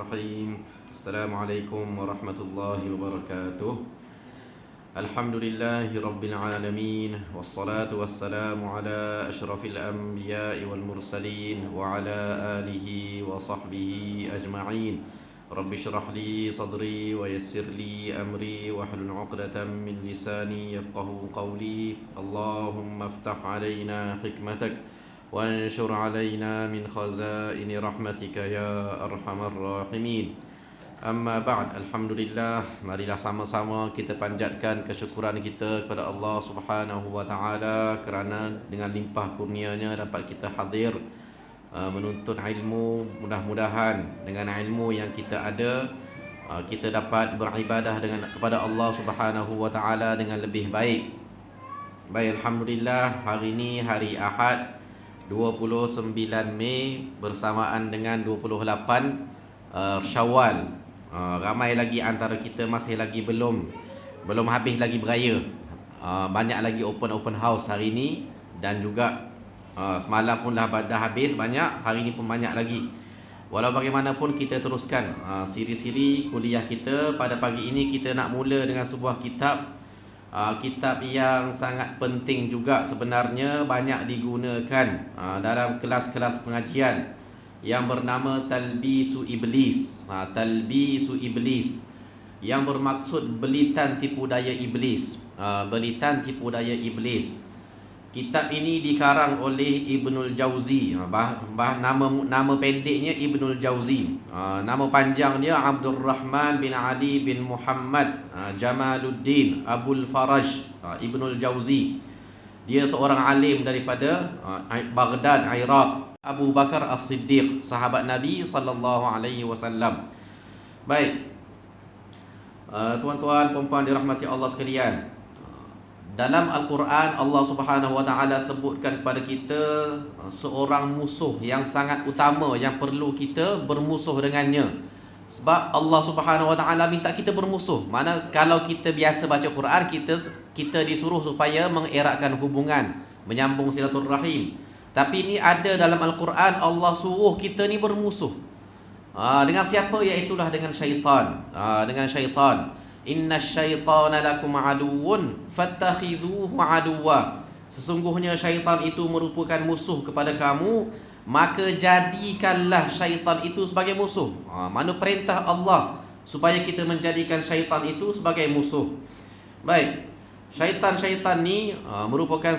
Bismillahirrahmanirrahim. Assalamualaikum warahmatullahi wabarakatuh. Alhamdulillahi rabbil alamin. Wassalatu wassalamu ala ashrafil anbiya'i wal mursalin wa ala alihi wa sahbihi ajma'in. Rabbi shrah li sadri wa yassir li amri wa hlul 'uqdatam min lisani yafqahu qawli. Allahumma iftah 'alaina hikmatak وانشر علينا من خزائن رحمتك يا أرحم الراحمين. Amma ba'd. Alhamdulillah, marilah sama-sama kita panjatkan kesyukuran kita kepada Allah Subhanahu wa taala kerana dengan limpah kurnia-Nya dapat kita hadir menuntut ilmu. Mudah-mudahan dengan ilmu yang kita ada kita dapat beribadah kepada Allah Subhanahu wa taala dengan lebih baik. Baik, alhamdulillah, hari ini hari Ahad 29 Mei bersamaan dengan 28 Syawal. Ramai lagi antara kita masih lagi belum habis lagi beraya. Banyak lagi open house hari ini, dan juga semalam pun dah habis banyak, hari ini pun banyak lagi. Walau bagaimanapun kita teruskan siri-siri kuliah kita. Pada pagi ini kita nak mula dengan sebuah kitab yang sangat penting juga sebenarnya, banyak digunakan dalam kelas-kelas pengajian, yang bernama Talbisu Iblis. Talbisu Iblis yang bermaksud belitan tipu daya iblis. Belitan tipu daya iblis. Kitab ini dikarang oleh Ibnul Jauzi. Nama pendeknya Ibnul Jauzi. Nama panjang dia Abdul Rahman bin Ali bin Muhammad Jamaluddin Abul Faraj Ibnul Jauzi. Dia seorang alim daripada Baghdad, Iraq. Abu Bakar As-Siddiq, sahabat Nabi sallallahu alaihi wasallam. Baik, tuan-tuan, puan-puan dirahmati Allah sekalian, dalam Al-Quran Allah Subhanahu wa taala sebutkan kepada kita seorang musuh yang sangat utama yang perlu kita bermusuh dengannya. Sebab Allah Subhanahu wa taala minta kita bermusuh. Mana kalau kita biasa baca Quran, kita disuruh supaya mengeratkan hubungan, menyambung silaturahim. Tapi ini ada dalam Al-Quran, Allah suruh kita ni bermusuh. Dengan siapa? Iaitulah dengan syaitan. Dengan syaitan. Inna syaitana lakum aduun fattakhidhuhu aduwa. Sesungguhnya syaitan itu merupakan musuh kepada kamu, maka jadikanlah syaitan itu sebagai musuh. Mana perintah Allah supaya kita menjadikan syaitan itu sebagai musuh. Baik, syaitan ni merupakan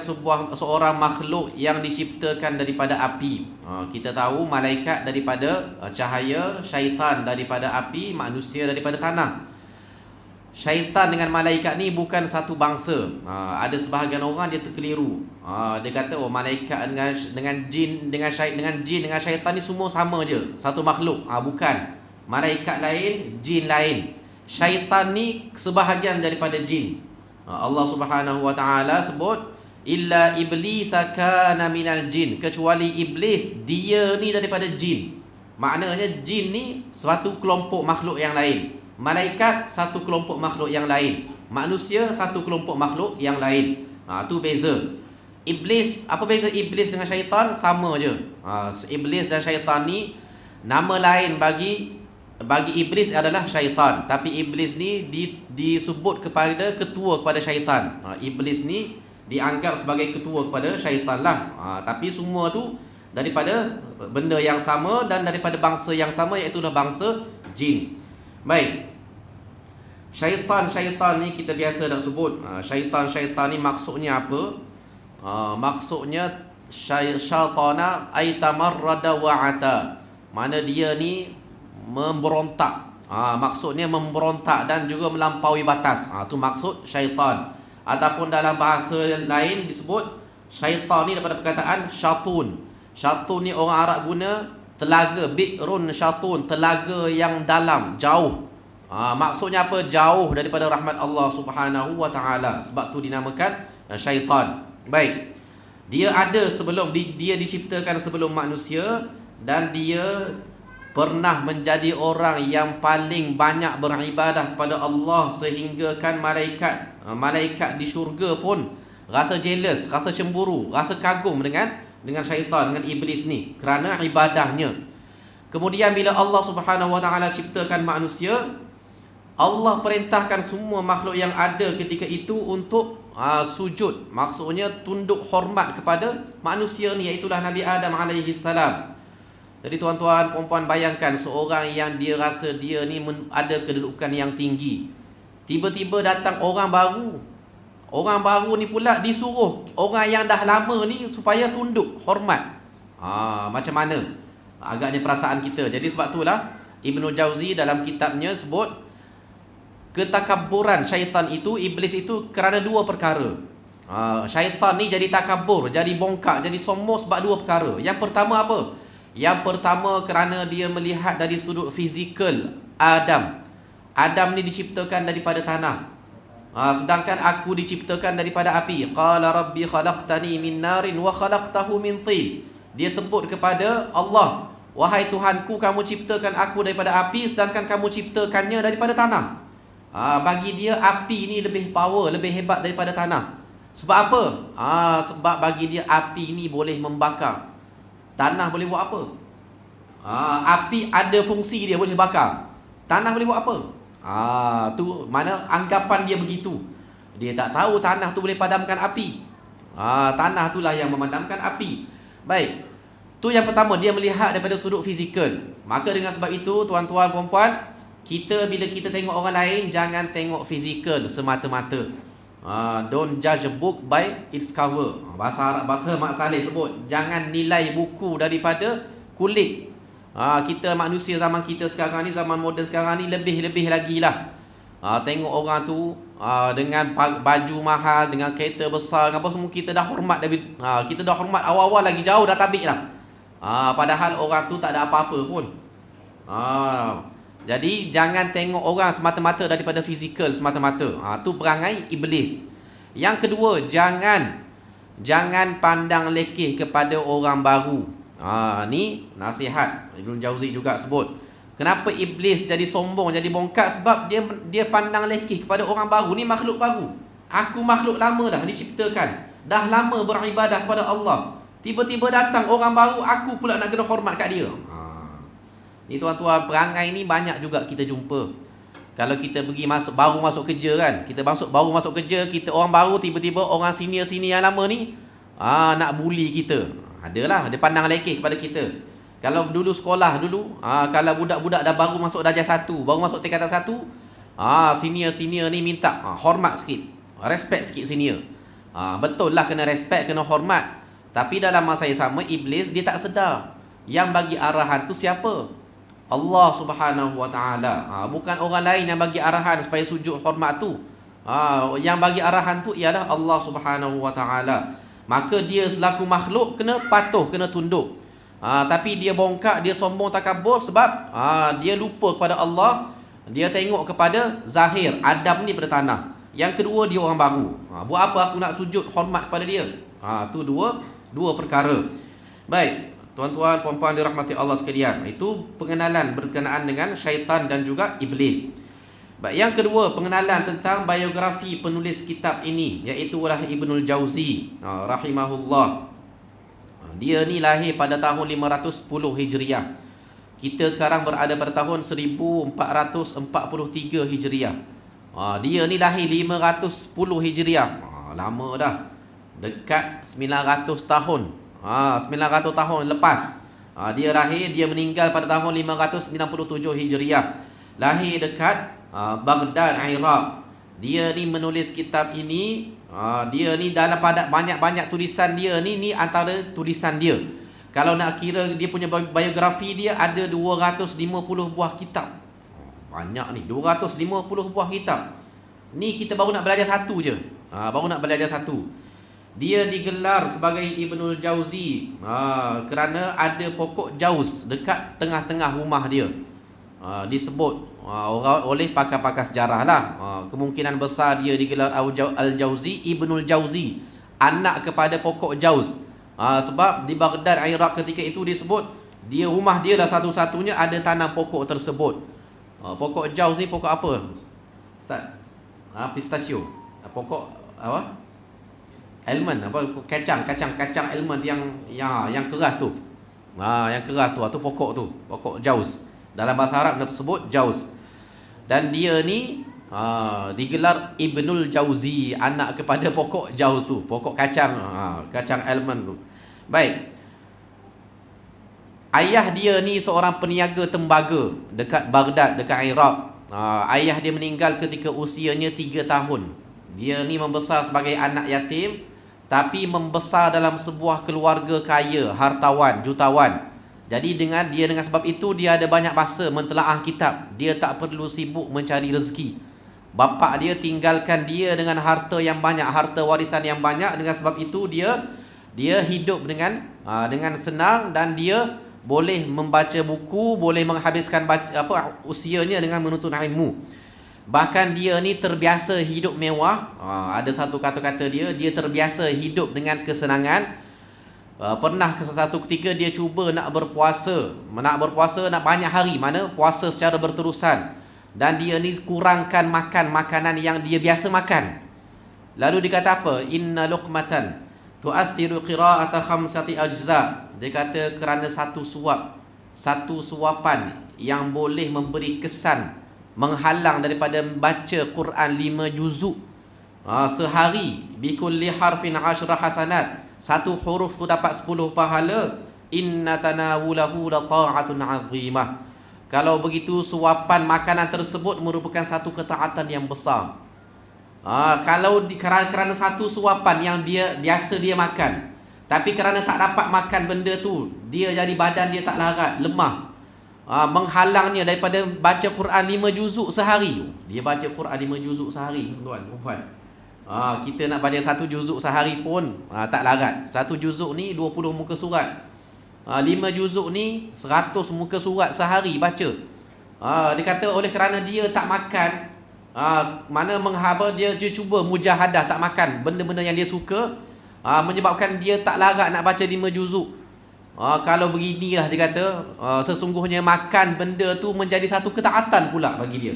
seorang makhluk yang diciptakan daripada api. Kita tahu malaikat daripada cahaya, syaitan daripada api, manusia daripada tanah. Syaitan dengan malaikat ni bukan satu bangsa. Ada sebahagian orang dia terkeliru. Dia kata malaikat dengan jin dengan syaitan ni semua sama je, satu makhluk. Bukan. Malaikat lain, jin lain. Syaitan ni sebahagian daripada jin. Allah Subhanahu wa taala sebut illa iblis kana minal jin, kecuali iblis dia ni daripada jin. Maknanya jin ni suatu kelompok makhluk yang lain. Malaikat satu kelompok makhluk yang lain. Manusia satu kelompok makhluk yang lain. Tu beza. Iblis, apa beza iblis dengan syaitan? Sama je. Iblis dan syaitan ni nama lain bagi iblis adalah syaitan. Tapi iblis ni disebut kepada ketua kepada syaitan. Iblis ni dianggap sebagai ketua kepada syaitan lah. Tapi semua tu daripada benda yang sama dan daripada bangsa yang sama, iaitulah bangsa jin. Baik, syaitan ni kita biasa dah sebut. Syaitan ni maksudnya apa? Maksudnya syaitana ay tamarrada wa'ata. Mana dia ni memberontak. Maksudnya memberontak dan juga melampaui batas. Tu maksud syaitan. Ataupun dalam bahasa lain disebut syaitan ni daripada perkataan syatun. Syatun ni orang Arab guna telaga, bi'run syatun, telaga yang dalam, jauh. Maksudnya apa? Jauh daripada rahmat Allah Subhanahu wa taala. Sebab tu dinamakan syaitan. Baik. Dia ada sebelum dia diciptakan sebelum manusia, dan dia pernah menjadi orang yang paling banyak beribadah kepada Allah, sehingga kan malaikat di syurga pun rasa jealous, rasa cemburu, rasa kagum dengan syaitan, dengan iblis ni kerana ibadahnya. Kemudian bila Allah Subhanahu wa taala ciptakan manusia, Allah perintahkan semua makhluk yang ada ketika itu untuk sujud. Maksudnya tunduk hormat kepada manusia ni, iaitulah Nabi Adam alaihi salam. Jadi tuan-tuan, puan-puan, bayangkan seorang yang dia rasa dia ni ada kedudukan yang tinggi. Tiba-tiba datang orang baru. Orang baru ni pula disuruh orang yang dah lama ni supaya tunduk hormat. Macam mana agaknya perasaan kita. Jadi sebab itulah Ibnu Jauzi dalam kitabnya sebut ketakabburan syaitan itu, iblis itu kerana dua perkara. Syaitan ni jadi takabur, jadi bongkak, jadi sombong sebab dua perkara. Yang pertama apa? Yang pertama kerana dia melihat dari sudut fizikal Adam. Adam ni diciptakan daripada tanah, sedangkan aku diciptakan daripada api. Qala rabbi khalaqtani min narin wa khalaqtahu min tin. Dia sebut kepada Allah, wahai Tuhanku, kamu ciptakan aku daripada api, sedangkan kamu ciptakannya daripada tanah. Bagi dia api ni lebih power, lebih hebat daripada tanah. Sebab apa? Sebab bagi dia api ni boleh membakar. Tanah boleh buat apa? Api ada fungsi dia, boleh bakar. Tanah boleh buat apa? Tu mana anggapan dia begitu. Dia tak tahu tanah tu boleh padamkan api. Tanah itulah yang memadamkan api. Baik. Tu yang pertama, dia melihat daripada sudut fizikal. Maka dengan sebab itu, tuan-tuan, puan-puan, kita bila kita tengok orang lain, jangan tengok fizikal semata-mata. Don't judge a book by its cover. Bahasa Mak Saleh sebut, jangan nilai buku daripada kulit. Kita manusia zaman kita sekarang ni, zaman moden sekarang ni, lebih-lebih lagi lah. Tengok orang tu dengan baju mahal, dengan kereta besar, apa semua, kita dah hormat. Kita dah hormat awal-awal lagi, jauh dah tabik lah. Padahal orang tu tak ada apa-apa pun. Jadi jangan tengok orang semata-mata daripada fizikal semata-mata. Tu perangai iblis. Yang kedua, jangan pandang lekeh kepada orang baru. Ni nasihat Ibnu Jauzi juga sebut. Kenapa iblis jadi sombong, jadi bongkak? Sebab dia pandang lekeh kepada orang baru. Ni makhluk baru. Aku makhluk lama dah diciptakan, dah lama beribadah kepada Allah. Tiba-tiba datang orang baru, aku pula nak kena hormat kat dia. Ni tuan-tuan, perangai ni banyak juga kita jumpa. Kalau kita pergi baru masuk kerja kan, baru masuk kerja, kita orang baru, tiba-tiba orang senior yang lama ni nak bully kita. Adalah, dia pandang lekeh kepada kita. Kalau dulu sekolah kalau budak-budak dah baru masuk darjah 1, baru masuk tingkatan 1, senior ni minta hormat sikit, respect sikit senior. Betul lah, kena respect, kena hormat. Tapi dalam masa yang sama, iblis dia tak sedar yang bagi arahan tu siapa? Allah Subhanahu wa taala. Bukan orang lain yang bagi arahan supaya sujud hormat tu. Yang bagi arahan tu ialah Allah Subhanahu wa taala. Maka dia selaku makhluk kena patuh, kena tunduk. Tapi dia bongkak, dia sombong, takabur sebab dia lupa kepada Allah. Dia tengok kepada zahir, Adam ni pada tanah. Yang kedua, dia orang baru. Buat apa aku nak sujud hormat kepada dia? Tu dua perkara. Baik, tuan-tuan, puan-puan dirahmati Allah sekalian, itu pengenalan berkenaan dengan syaitan dan juga iblis. Baik, yang kedua, pengenalan tentang biografi penulis kitab ini, iaitu Ibnul Jauzi rahimahullah. Dia ni lahir pada tahun 510 Hijriah. Kita sekarang berada pada tahun 1443 Hijriah. Dia ni lahir 510 Hijriah. Lama dah. Dekat 900 tahun. 900 tahun lepas. Dia lahir, dia meninggal pada tahun 597 Hijriah. Lahir dekat Baghdad, Iraq. Dia ni menulis kitab ini. Dia ni dalam pada banyak-banyak tulisan dia ni antara tulisan dia. Kalau nak kira dia punya biografi, dia ada 250 buah kitab. Banyak ni, 250 buah kitab. Ni kita baru nak belajar satu je. Dia digelar sebagai Ibnul Jauzi kerana ada pokok jauz dekat tengah-tengah rumah dia. Disebut oleh pakar-pakar sejarah lah. Kemungkinan besar dia digelar Al-Jauzi, Ibnul Jauzi, anak kepada pokok jauz. Sebab di Baghdad, Iraq ketika itu disebut rumah dia lah satu-satunya ada tanam pokok tersebut. Pokok jauz ni pokok apa, Ustaz? Pistachio. Pokok apa? Almond, kacang almond yang keras tu. Yang keras tu pokok tu, pokok jauz. Dalam bahasa Arab disebut jauz. Dan dia ni digelar Ibnul Jauzi, anak kepada pokok jauz tu, pokok kacang, kacang almond tu. Baik. Ayah dia ni seorang peniaga tembaga dekat Baghdad, dekat Iraq. Ayah dia meninggal ketika usianya 3 tahun. Dia ni membesar sebagai anak yatim, tapi membesar dalam sebuah keluarga kaya, hartawan, jutawan. Jadi dengan sebab itu dia ada banyak masa mentelaah kitab. Dia tak perlu sibuk mencari rezeki. Bapa dia tinggalkan dia dengan harta yang banyak, harta warisan yang banyak. Dengan sebab itu dia hidup dengan senang, dan dia boleh membaca buku, boleh menghabiskan usianya dengan menuntut ilmu. Bahkan dia ni terbiasa hidup mewah. Ada satu kata-kata dia terbiasa hidup dengan kesenangan. Pernah ke satu ketika dia cuba nak berpuasa nak banyak hari, mana puasa secara berterusan, dan dia ni kurangkan makan makanan yang dia biasa makan. Lalu dia kata apa? Inna luqmatan tu'athiru qira'ata khamsati ajza. Dia kata kerana satu suapan yang boleh memberi kesan, menghalang daripada baca Quran 5 juzuk sehari. Bikulli harfin 10 hasanat. Satu huruf tu dapat 10 pahala. Inna tanawulahu la ta'atun 'azimah. Kalau begitu, suapan makanan tersebut merupakan satu ketaatan yang besar. Kalau kerana satu suapan yang biasa dia makan, tapi kerana tak dapat makan benda tu, dia jadi badan dia tak larat, lemah, menghalangnya daripada baca Quran 5 juzuk sehari. Dia baca Quran 5 juzuk sehari, tuan-tuan. Kita nak baca 1 juzuk sehari pun tak larat. 1 juzuk ni 20 muka surat. 5 juzuk ni 100 muka surat sehari baca. Dia kata oleh kerana dia tak makan, dia cuba mujahadah, tak makan benda-benda yang dia suka, menyebabkan dia tak larat nak baca 5 juzuk. Kalau beginilah dia kata, sesungguhnya makan benda tu menjadi satu ketaatan pula bagi dia.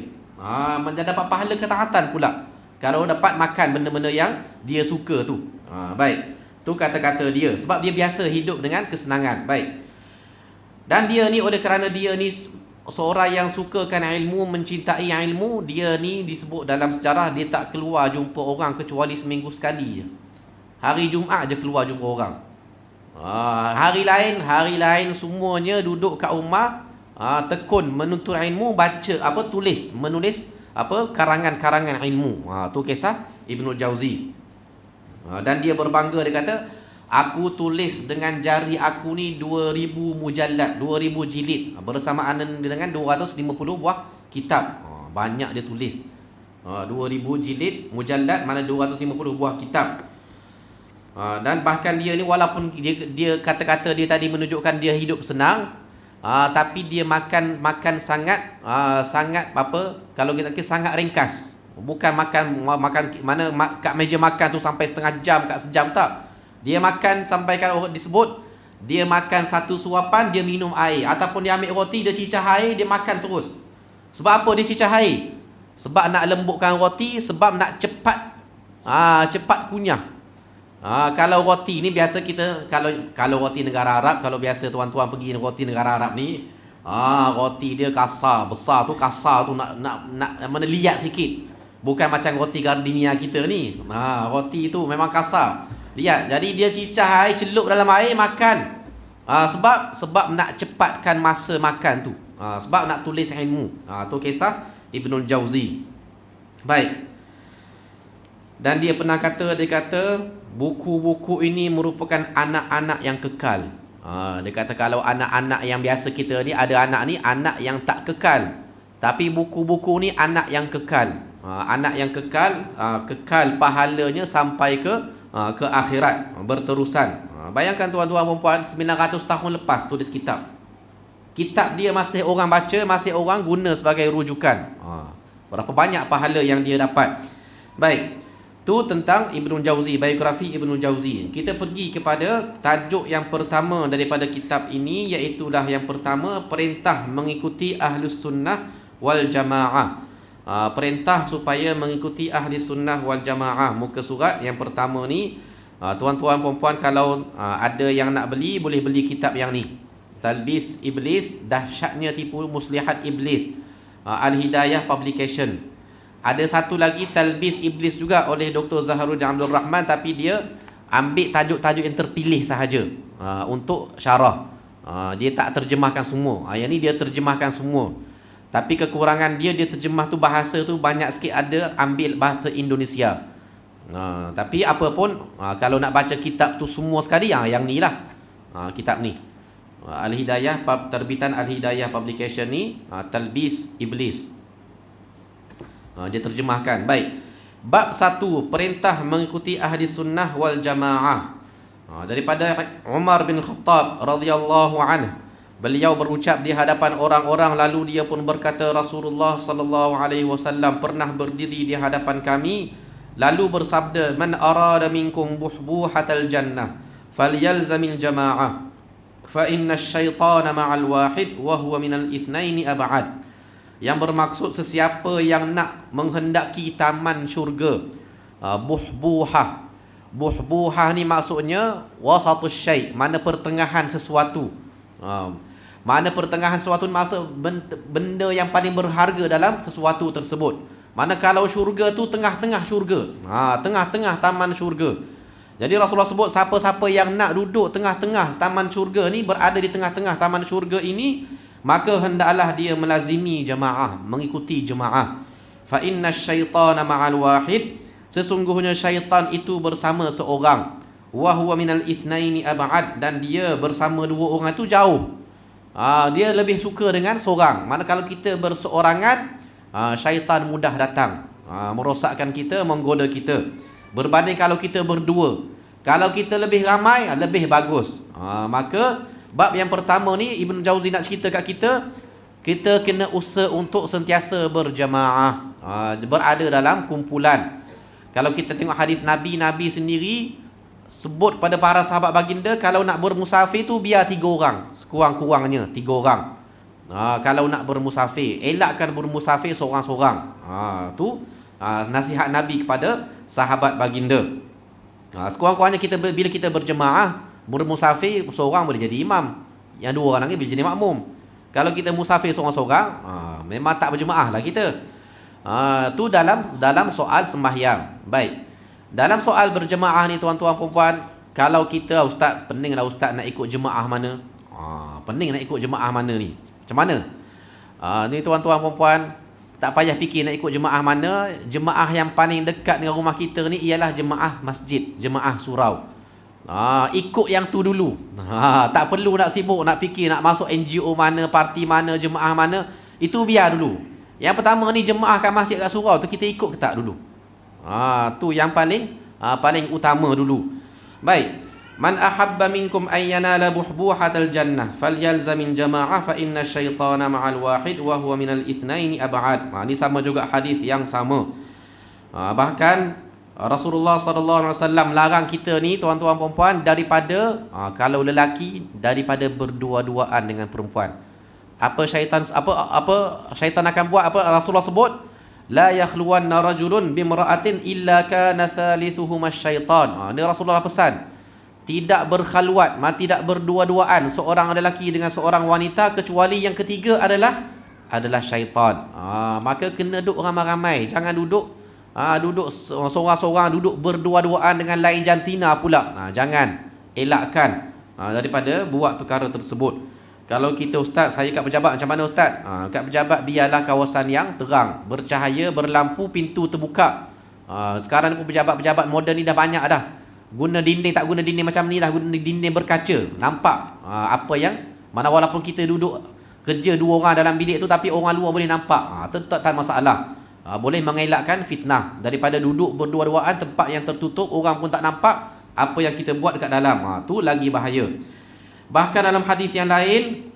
Dapat pahala ketaatan pula kalau dapat makan benda-benda yang dia suka tu. Baik. Tu kata-kata dia. Sebab dia biasa hidup dengan kesenangan. Baik. Dan dia ni oleh kerana dia ni seorang yang sukakan ilmu, mencintai ilmu, dia ni disebut dalam sejarah dia tak keluar jumpa orang kecuali seminggu sekali je. Hari Jumaat je keluar jumpa orang. Hari lain semuanya duduk kat rumah, tekun menuntut ilmu, menulis karangan-karangan ilmu. Tu kisah Ibnul Jauzi. Dan dia berbangga, dia kata, aku tulis dengan jari aku ni 2000 mujallad, 2000 jilid, bersamaan dengan 250 buah kitab. Banyak dia tulis. 2000 jilid mujallad, mana 250 buah kitab. Dan bahkan dia ni, walaupun dia kata-kata dia tadi menunjukkan dia hidup senang, tapi dia makan sangat kalau kita kata sangat ringkas. Bukan makan mana kat meja makan tu sampai setengah jam, kat sejam, tak. Dia makan sampai kalau disebut dia makan satu suapan, dia minum air, ataupun dia ambil roti, dia cicah air, dia makan terus. Sebab apa dia cicah air? Sebab nak lembutkan roti, sebab nak cepat kunyah. Kalau roti ni biasa kita, kalau roti negara Arab, kalau biasa tuan-tuan pergi roti negara Arab ni, roti dia kasar, besar tu, nak mana liat sikit. Bukan macam roti gardenia kita ni. Roti tu memang kasar, liat. Jadi dia cicah air, celup dalam air, makan. Sebab nak cepatkan masa makan tu. Sebab nak tulis ilmu. Tu kisah Ibnul Jauzi. Baik. Dan dia pernah kata, buku-buku ini merupakan anak-anak yang kekal. Dia kata kalau anak-anak yang biasa kita ni, ada anak ni anak yang tak kekal, tapi buku-buku ni anak yang kekal. Anak yang kekal pahalanya sampai ke akhirat, berterusan. Bayangkan tuan-tuan dan puan, 900 tahun lepas tulis kitab. Kitab dia masih orang baca, masih orang guna sebagai rujukan. Berapa banyak pahala yang dia dapat. Baik. Tu tentang Ibnul Jauzi, biografi Ibnul Jauzi. Kita pergi kepada tajuk yang pertama daripada kitab ini, iaitulah yang pertama, perintah mengikuti Ahlus Sunnah wal Jamaah. Perintah supaya mengikuti Ahli Sunnah wal Jamaah. Muka surat yang pertama ni, tuan-tuan puan-puan, kalau ada yang nak beli, boleh beli kitab yang ni. Talbis Iblis, dahsyatnya tipu muslihat iblis. Al-Hidayah Publication. Ada satu lagi Talbis Iblis juga oleh Dr. Zaharuddin Abdul Rahman, tapi dia ambil tajuk-tajuk yang terpilih sahaja untuk syarah. Dia tak terjemahkan semua. Yang ni dia terjemahkan semua. Tapi kekurangan dia terjemah tu bahasa tu banyak sikit ada ambil bahasa Indonesia. Tapi apa pun, kalau nak baca kitab tu semua sekali, yang ni lah kitab ni. Al-Hidayah, terbitan Al-Hidayah Publication ni, Talbis Iblis. Dia terjemahkan. Baik. Bab 1, perintah mengikuti ahli sunnah wal jamaah. Daripada Umar bin Khattab radhiyallahu anhu, beliau berucap di hadapan orang-orang, lalu dia pun berkata, Rasulullah sallallahu alaihi wasallam pernah berdiri di hadapan kami lalu bersabda, man arada minkum buhbuhatal jannah falyalzamil jamaah fa inna asyaitana ma'al wahid wa huwa minal ithnaini ab'ad. Yang bermaksud, sesiapa yang nak menghendaki taman syurga, buhbuhah. Buhbuhah ni maksudnya wasatus syai', mana pertengahan sesuatu. Mana pertengahan sesuatu maksud benda yang paling berharga dalam sesuatu tersebut. Mana kalau syurga tu tengah-tengah syurga. Tengah-tengah taman syurga. Jadi Rasulullah sebut siapa-siapa yang nak duduk tengah-tengah taman syurga ni, berada di tengah-tengah taman syurga ini, maka hendaklah dia melazimi jemaah, mengikuti jemaah. Fa inna syaitana ma'al wahid, sesungguhnya syaitan itu bersama seorang. Wa huwa minal ithnaini ab'ad, dan dia bersama dua orang itu jauh. Dia lebih suka dengan seorang. Mana kalau kita berseorangan, syaitan mudah datang, merosakkan kita, menggoda kita. Berbanding kalau kita berdua. Kalau kita lebih ramai, lebih bagus. Maka bab yang pertama ni Ibn Jauzi nak cerita kat kita, kita kena usaha untuk sentiasa berjamaah, berada dalam kumpulan. Kalau kita tengok hadis Nabi sendiri sebut pada para sahabat baginda, kalau nak bermusafir tu biar 3 orang, sekurang-kurangnya 3 orang. Kalau nak bermusafir, elakkan bermusafir seorang-seorang. Tu nasihat Nabi kepada sahabat baginda. Sekurang-kurangnya bila kita berjemaah, bermusafir seorang boleh jadi imam, yang 2 orang lagi boleh jadi makmum. Kalau kita musafir seorang-seorang, memang tak berjemaah lah kita. Tu dalam soal sembahyang. Baik. Dalam soal berjemaah ni tuan-tuan puan-puan, kalau kita, ustaz, peninglah ustaz nak ikut jemaah mana? Pening nak ikut jemaah mana ni? Macam mana? Ni tuan-tuan puan-puan, tak payah fikir nak ikut jemaah mana. Jemaah yang paling dekat dengan rumah kita ni ialah jemaah masjid, jemaah surau. Ikut yang tu dulu. Tak perlu nak sibuk nak fikir nak masuk NGO mana, parti mana, jemaah mana. Itu biar dulu. Yang pertama ni, jemaah kat masjid kat surau tu kita ikut ke tak dulu? Tu yang paling utama dulu. Baik. Man ahabba minkum an yanala buhbuhatal jannah falyalzamil jamaah fa inna syaitana ma'al wahid wa huwa minal ithnaini ab'ad. Ni sama juga hadis yang sama. Bahkan Rasulullah SAW larang kita ni tuan-tuan puan-puan daripada kalau lelaki, daripada berdua-duaan dengan perempuan. Apa syaitan akan buat? Apa Rasulullah sebut? La yakhluwanna rajulun bimra'atin illa kana thalithuhuma syaitan. Ni Rasulullah pesan. Tidak berkhalwat, tidak berdua-duaan seorang lelaki dengan seorang wanita kecuali yang ketiga adalah syaitan. Maka kena duduk ramai-ramai, jangan duduk seorang-seorang, duduk berdua-duaan dengan lain jantina pula. Jangan, elakkan daripada buat perkara tersebut. Kalau kita, ustaz, saya kat pejabat, macam mana ustaz? Kat pejabat biarlah kawasan yang terang, bercahaya, berlampu, pintu terbuka. Sekarang ni pun pejabat-pejabat moden ni dah banyak dah. Guna dinding, tak guna dinding macam ni lah, guna dinding berkaca. Nampak apa yang, mana walaupun kita duduk kerja 2 orang dalam bilik tu, tapi orang luar boleh nampak. Tetap tak masalah. Boleh mengelakkan fitnah daripada duduk berdua-duaan tempat yang tertutup, orang pun tak nampak apa yang kita buat dekat dalam. Tu lagi bahaya. Bahkan dalam hadis yang lain,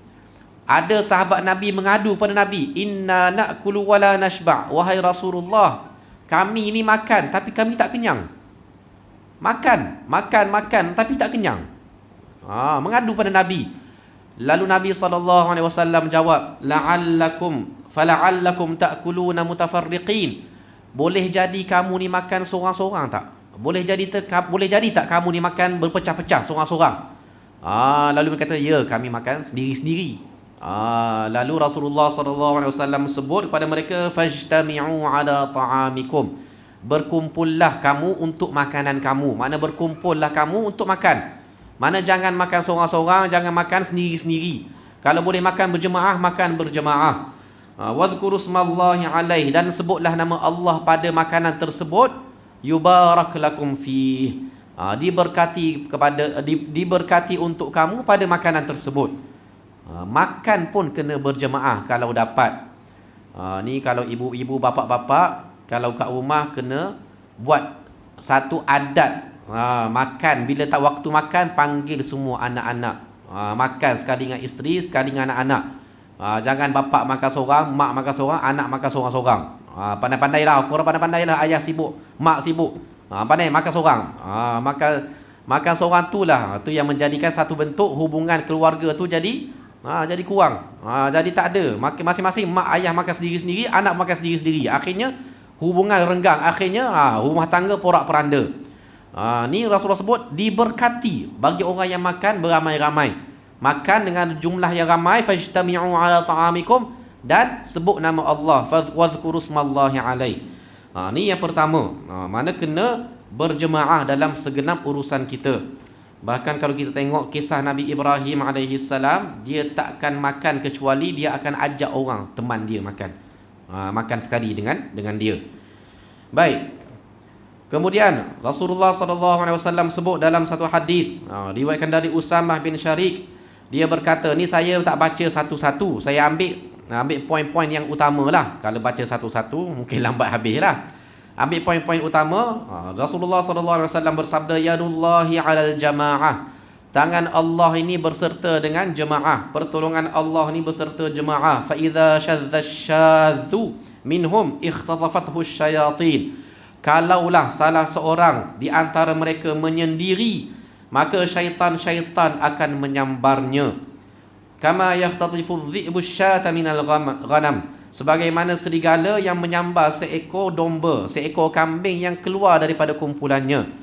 ada sahabat Nabi mengadu pada Nabi, inna na'kulu wala nashba', wahai Rasulullah, kami ni makan tapi kami tak kenyang. Makan tapi tak kenyang. Mengadu pada Nabi. Lalu Nabi SAW jawab, fala'allakum ta'kuluna mutafarriqin. Boleh jadi kamu ni makan seorang-seorang tak? Boleh jadi tak kamu ni makan berpecah-pecah seorang-seorang? Lalu berkata, ya, kami makan sendiri-sendiri. Lalu Rasulullah SAW sebut kepada mereka, fajtami'u ala ta'amikum, berkumpullah kamu untuk makanan kamu. Mana berkumpullah kamu untuk makan. Mana jangan makan seorang-seorang, jangan makan sendiri-sendiri. Kalau boleh makan berjemaah, makan berjemaah. Wadhkuru smallahi alaih, dan sebutlah nama Allah pada makanan tersebut. Yubarak lakum fih, diberkati untuk kamu pada makanan tersebut. Makan pun kena berjemaah kalau dapat. Ni kalau ibu-ibu, bapa-bapa, kalau kat rumah kena buat satu adat. Makan, bila tak waktu makan, panggil semua anak-anak. Makan sekali dengan isteri, sekali dengan anak-anak. Jangan bapa makan seorang, mak makan seorang, anak makan seorang-seorang. Pandai-pandailah, korang pandai-pandailah. Ayah sibuk, mak sibuk, pandai makan seorang. Makan seorang tu lah, tu yang menjadikan satu bentuk hubungan keluarga tu jadi kurang. Jadi tak ada. Masing-masing mak ayah makan sendiri-sendiri, anak makan sendiri-sendiri. Akhirnya hubungan renggang. Akhirnya rumah tangga porak-peranda. Ni Rasulullah sebut diberkati bagi orang yang makan beramai-ramai. Makan dengan jumlah yang ramai, fajtami'u ala ta'amikum, dan sebut nama Allah, wadhkuru smallahi alaih. Ni yang pertama. Mana kena berjemaah dalam segenap urusan kita. Bahkan kalau kita tengok kisah Nabi Ibrahim AS, dia takkan makan kecuali dia akan ajak orang, teman dia makan. Makan sekali dengan dia. Baik. Kemudian Rasulullah SAW sebut dalam satu hadis, diriwayatkan dari Usamah bin Syarik, dia berkata, ni saya tak baca satu-satu, saya ambil poin-poin yang utama lah. Kalau baca satu-satu mungkin lambat habis lah. Ambil poin-poin utama. Rasulullah SAW bersabda, yadullahi alal jamaah, tangan Allah ini berserta dengan jemaah. Pertolongan Allah ini berserta jemaah. Fa idza syadzasyadzu minhum ikhtatafathu syayatin, kalaulah salah seorang di antara mereka menyendiri, maka syaitan-syaitan akan menyambarnya. Kama yahtatifu dhi'bu syata minal ghanam, sebagaimana serigala yang menyambar seekor domba, seekor kambing yang keluar daripada kumpulannya.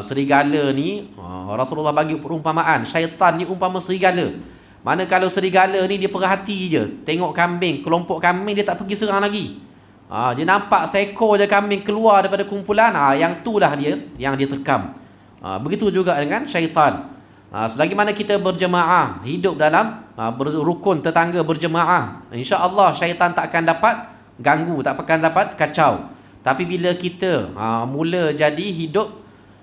Serigala ni, Rasulullah bagi perumpamaan, syaitan ni umpama serigala. Mana kalau serigala ni dia perhati je, tengok kambing, kelompok kambing, dia tak pergi serang lagi. Dia nampak seekor je kambing keluar daripada kumpulan, yang tu lah dia yang dia terkam. Begitu juga dengan syaitan. Selagi mana kita berjemaah, hidup dalam berukun tetangga berjemaah, insya-Allah syaitan tak akan dapat ganggu, tak akan dapat kacau. Tapi bila kita mula jadi hidup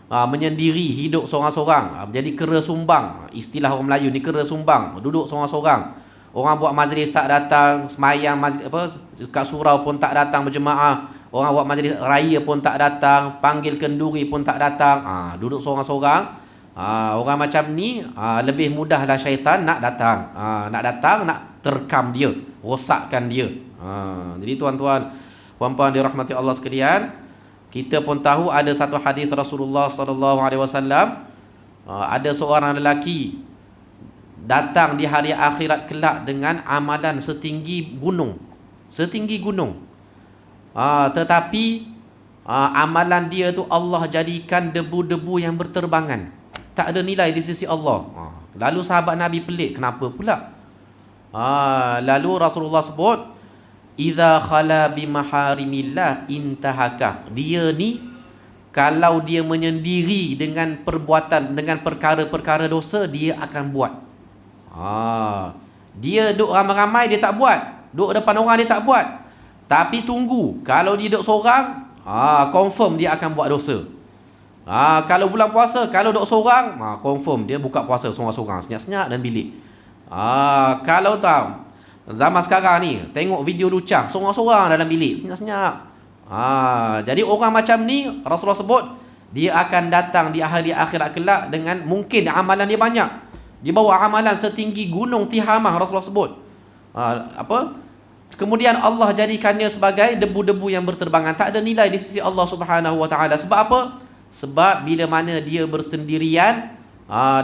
menyendiri, hidup seorang-seorang, jadi kera sumbang, istilah orang Melayu ni, kera sumbang, duduk seorang-seorang. Orang buat majlis tak datang, semayang majlis, kat surau pun tak datang berjemaah. Orang buat majlis raya pun tak datang, panggil kenduri pun tak datang, duduk seorang-seorang. Orang macam ni lebih mudahlah syaitan nak datang. Nak terkam dia, rosakkan dia. Jadi tuan-tuan, puan-puan dirahmati Allah sekalian, kita pun tahu ada satu hadis Rasulullah SAW, ada seorang lelaki datang di hari akhirat kelak dengan amalan setinggi gunung. Setinggi gunung. Tetapi amalan dia tu Allah jadikan debu-debu yang berterbangan, tak ada nilai di sisi Allah. Lalu sahabat Nabi pelik, kenapa pula? Lalu Rasulullah sebut, idza khala bimaharimillah intahakah, dia ni kalau dia menyendiri dengan perbuatan, dengan perkara-perkara dosa, dia akan buat. Dia duduk ramai-ramai, dia tak buat. Duduk depan orang, dia tak buat. Tapi tunggu, kalau dia duduk seorang, confirm dia akan buat dosa. Kalau bulan puasa, kalau duduk seorang, confirm dia buka puasa seorang-seorang, senyap-senyap dan bilik. Kalau tahu zaman sekarang ni, tengok video lucah seorang-seorang dalam bilik, senyap-senyap. Jadi orang macam ni Rasulullah sebut, dia akan datang di hari akhirat kelak dengan, mungkin amalan dia banyak, dia bawa amalan setinggi gunung Tihamah, Rasulullah sebut. Kemudian Allah jadikannya sebagai debu-debu yang berterbangan, tak ada nilai di sisi Allah Subhanahu Wa Taala. Sebab apa? Sebab bila mana dia bersendirian,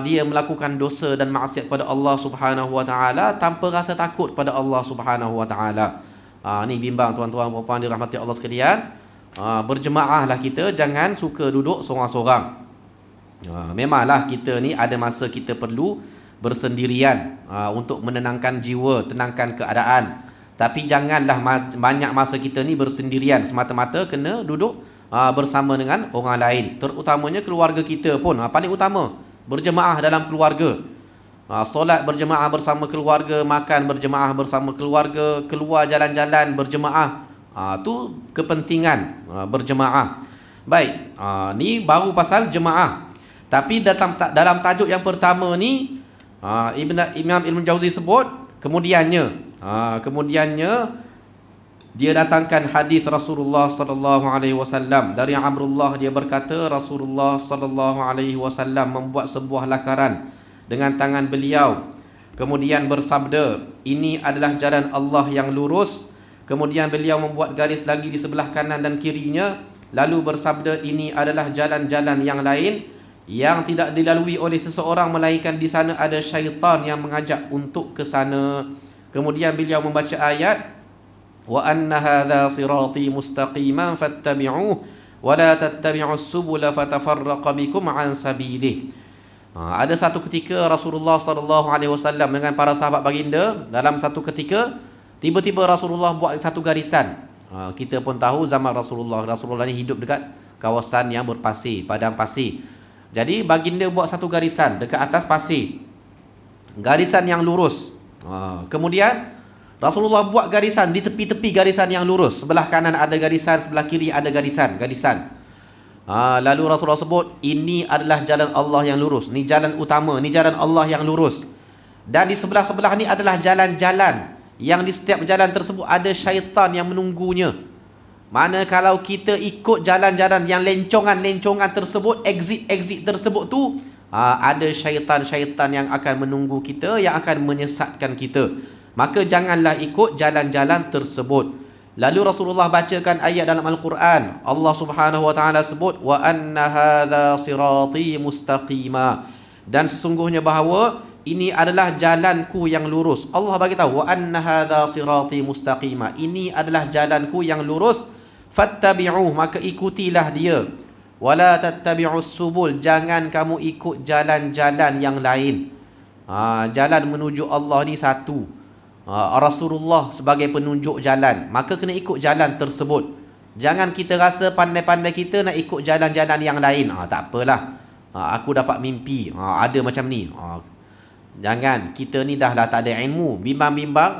dia melakukan dosa dan maksiat pada Allah Subhanahu Wa Taala tanpa rasa takut pada Allah Subhanahu Wa Taala. Ni bimbang tuan-tuan puan-puan dirahmati Allah sekalian. Berjemaahlah kita, jangan suka duduk seorang-seorang. Memanglah kita ni ada masa kita perlu bersendirian untuk menenangkan jiwa, tenangkan keadaan. Tapi janganlah banyak masa kita ni bersendirian semata-mata kena duduk bersama dengan orang lain. Terutamanya keluarga kita pun paling utama, berjemaah dalam keluarga. Solat berjemaah bersama keluarga, makan berjemaah bersama keluarga, keluar jalan-jalan berjemaah. Tu kepentingan berjemaah. Baik, ni baru pasal jemaah. Tapi dalam tajuk yang pertama ni Imam Ibn Jauzi sebut kemudiannya dia datangkan hadis Rasulullah sallallahu alaihi wasallam dari Amrullah. Dia berkata Rasulullah sallallahu alaihi wasallam membuat sebuah lakaran dengan tangan beliau, kemudian bersabda, ini adalah jalan Allah yang lurus. Kemudian beliau membuat garis lagi di sebelah kanan dan kirinya, lalu bersabda, ini adalah jalan-jalan yang lain yang tidak dilalui oleh seseorang melainkan di sana ada syaitan yang mengajak untuk ke sana. Kemudian beliau membaca ayat, wa anna hadza sirati mustaqiman fattabi'uhu wa la tattabi'us subula fatafarraqa bikum an sabilihi. Ada satu ketika Rasulullah sallallahu alaihi wasallam dengan para sahabat baginda, dalam satu ketika tiba-tiba Rasulullah buat satu garisan. Kita pun tahu zaman Rasulullah ni hidup dekat kawasan yang berpasir, padang pasir. Jadi baginda buat satu garisan dekat atas pasir, garisan yang lurus. Kemudian Rasulullah buat garisan di tepi-tepi garisan yang lurus. Sebelah kanan ada garisan, sebelah kiri ada garisan. Lalu Rasulullah sebut, ini adalah jalan Allah yang lurus. Ni jalan utama, ni jalan Allah yang lurus. Dan di sebelah-sebelah ni adalah jalan-jalan yang di setiap jalan tersebut ada syaitan yang menunggunya. Mana kalau kita ikut jalan-jalan yang lencongan-lencongan tersebut, exit tersebut tu, ada syaitan-syaitan yang akan menunggu kita, yang akan menyesatkan kita. Maka janganlah ikut jalan-jalan tersebut. Lalu Rasulullah bacakan ayat dalam Al-Quran. Allah Subhanahu wa taala sebut, wa anna hadza sirati mustaqima. Dan sesungguhnya bahawa ini adalah jalanku yang lurus. Allah bagi tahu, wa anna hadza sirati mustaqima. Ini adalah jalanku yang lurus. Fattabi'uh, maka ikutilah dia. Wala tattabi'us subul, jangan kamu ikut jalan-jalan yang lain. Jalan menuju Allah ni satu. Rasulullah sebagai penunjuk jalan, maka kena ikut jalan tersebut. Jangan kita rasa pandai-pandai kita nak ikut jalan-jalan yang lain. Tak apalah, aku dapat mimpi, ada macam ni. Jangan, kita ni dah lah tak ada ilmu, bimbang-bimbang,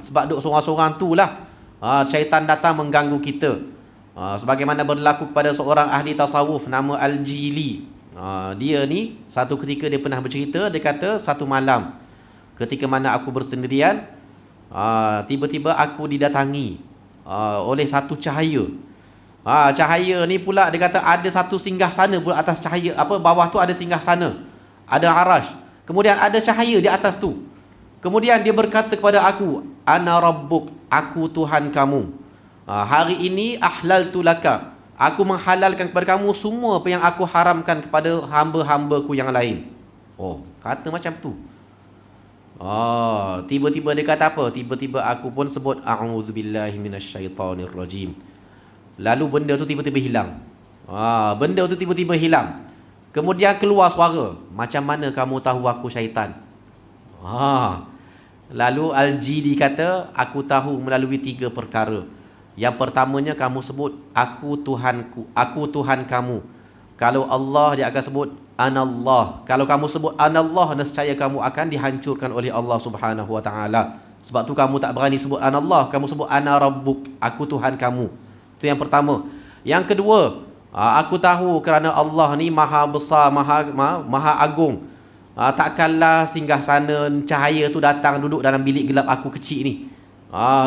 sebab duduk sorang-sorang tu lah syaitan datang mengganggu kita. Sebagaimana berlaku kepada seorang ahli tasawuf nama Al-Jili. Dia ni satu ketika dia pernah bercerita, dia kata satu malam ketika mana aku bersendirian, tiba-tiba aku didatangi oleh satu cahaya. Cahaya ni pula dia kata ada satu singgah sana pula atas cahaya, bawah tu ada singgah sana, ada arash. Kemudian ada cahaya di atas tu. Kemudian dia berkata kepada aku, ana rabbuk, aku Tuhan kamu. Hari ini ahlaltu laka, aku menghalalkan kepada kamu semua apa yang aku haramkan kepada hamba-hambaku yang lain. Kata macam tu. Tiba-tiba dia kata apa? Tiba-tiba aku pun sebut a'udzubillahi minasyaitonirrajim. Lalu benda tu tiba-tiba hilang. Benda tu tiba-tiba hilang. Kemudian keluar suara, macam mana kamu tahu aku syaitan? Lalu Al-Jili kata, aku tahu melalui 3 perkara. Yang pertamanya kamu sebut aku Tuhanku, aku Tuhan kamu. Kalau Allah dia akan sebut Anallah. Kalau kamu sebut Anallah, nescaya kamu akan dihancurkan oleh Allah Subhanahu wa taala. Sebab tu kamu tak berani sebut Anallah, kamu sebut Ana Rabbuk, aku Tuhan kamu. Itu yang pertama. Yang kedua, aku tahu kerana Allah ni maha besar, maha agung. Takkanlah singgah sana cahaya tu datang duduk dalam bilik gelap aku kecil ni.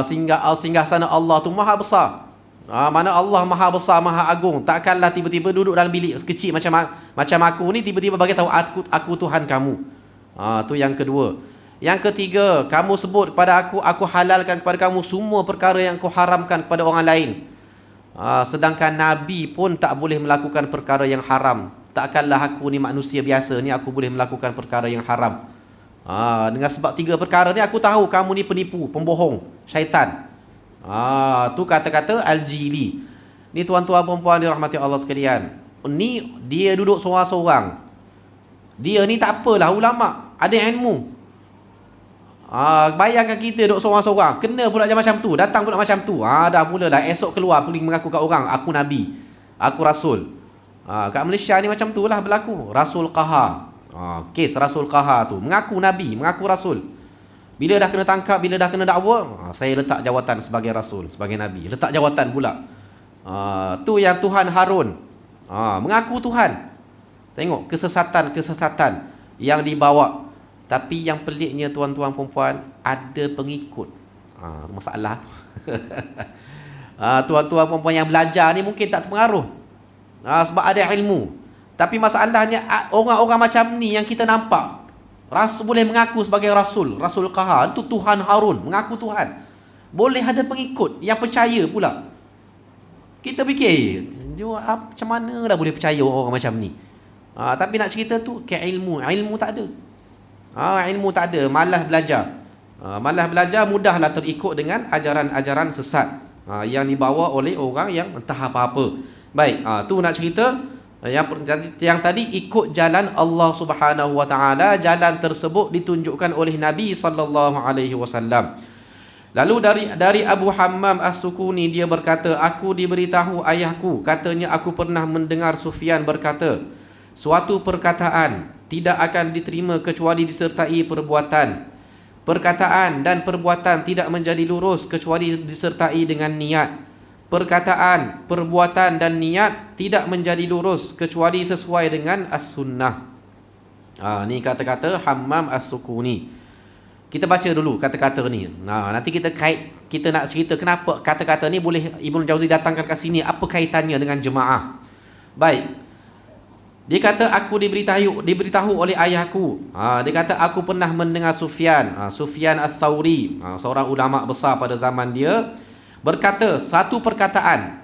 Singgah sana Allah tu maha besar. Mana Allah maha besar, maha agung. Takkanlah tiba-tiba duduk dalam bilik kecil macam aku ni, tiba-tiba bagi tahu aku Tuhan kamu. Tu yang kedua. Yang ketiga, kamu sebut kepada aku halalkan kepada kamu semua perkara yang kau haramkan kepada orang lain. Sedangkan Nabi pun tak boleh melakukan perkara yang haram. Takkanlah aku ni manusia biasa ni, aku boleh melakukan perkara yang haram. Dengan sebab 3 perkara ni aku tahu kamu ni penipu, pembohong, syaitan. Tu kata-kata Al-Jili. Ni tuan-tuan perempuan dirahmati Allah sekalian. Ni dia duduk seorang-seorang. Dia ni tak apalah ulama, ada ilmu. Bayangkan kita duduk seorang-seorang, kena pula macam tu, datang pula macam tu. Dah mulalah esok keluar pergi mengaku kat orang, aku nabi, aku rasul. Kat Malaysia ni macam tu lah berlaku. Rasul Qahar. Kes Rasul Qahar tu, mengaku nabi, mengaku rasul. Bila dah kena tangkap, bila dah kena dakwa, saya letak jawatan sebagai rasul, sebagai nabi. Letak jawatan pula. Tu yang Tuhan Harun. Mengaku Tuhan. Tengok kesesatan-kesesatan yang dibawa. Tapi yang peliknya tuan-tuan perempuan, ada pengikut. Masalah tu. Tuan-tuan perempuan yang belajar ni mungkin tak terpengaruh. Sebab ada ilmu. Tapi masalahnya orang-orang macam ni yang kita nampak, Rasul boleh mengaku sebagai Rasul, Rasul Qahar, itu Tuhan Harun, mengaku Tuhan. Boleh ada pengikut yang percaya pula. Kita fikir, macam mana dah boleh percaya orang macam ni? Tapi nak cerita tu, ke ilmu tak ada. Ilmu tak ada, malas belajar. Malas belajar, mudahlah terikut dengan ajaran-ajaran sesat yang dibawa oleh orang yang entah apa-apa. Baik, tu nak cerita yang tadi ikut jalan Allah Subhanahu wa taala. Jalan tersebut ditunjukkan oleh Nabi sallallahu alaihi wasallam. Lalu dari Abu Hammam As-Sukuni, dia berkata, aku diberitahu ayahku, katanya aku pernah mendengar Sufyan berkata, suatu perkataan tidak akan diterima kecuali disertai perbuatan. Perkataan dan perbuatan tidak menjadi lurus kecuali disertai dengan niat. Perkataan, perbuatan dan niat tidak menjadi lurus kecuali sesuai dengan as-sunnah. Ni kata-kata Hammam As-Sukuni. Kita baca dulu kata-kata ni. Nanti kita nak cerita kenapa kata-kata ni boleh Ibnu Jauzi datangkan kat sini, apa kaitannya dengan jemaah. Baik. Dia kata aku diberitahu oleh ayahku. Dia kata aku pernah mendengar Sufyan Ats-Tsauri, seorang ulama besar pada zaman dia, berkata satu perkataan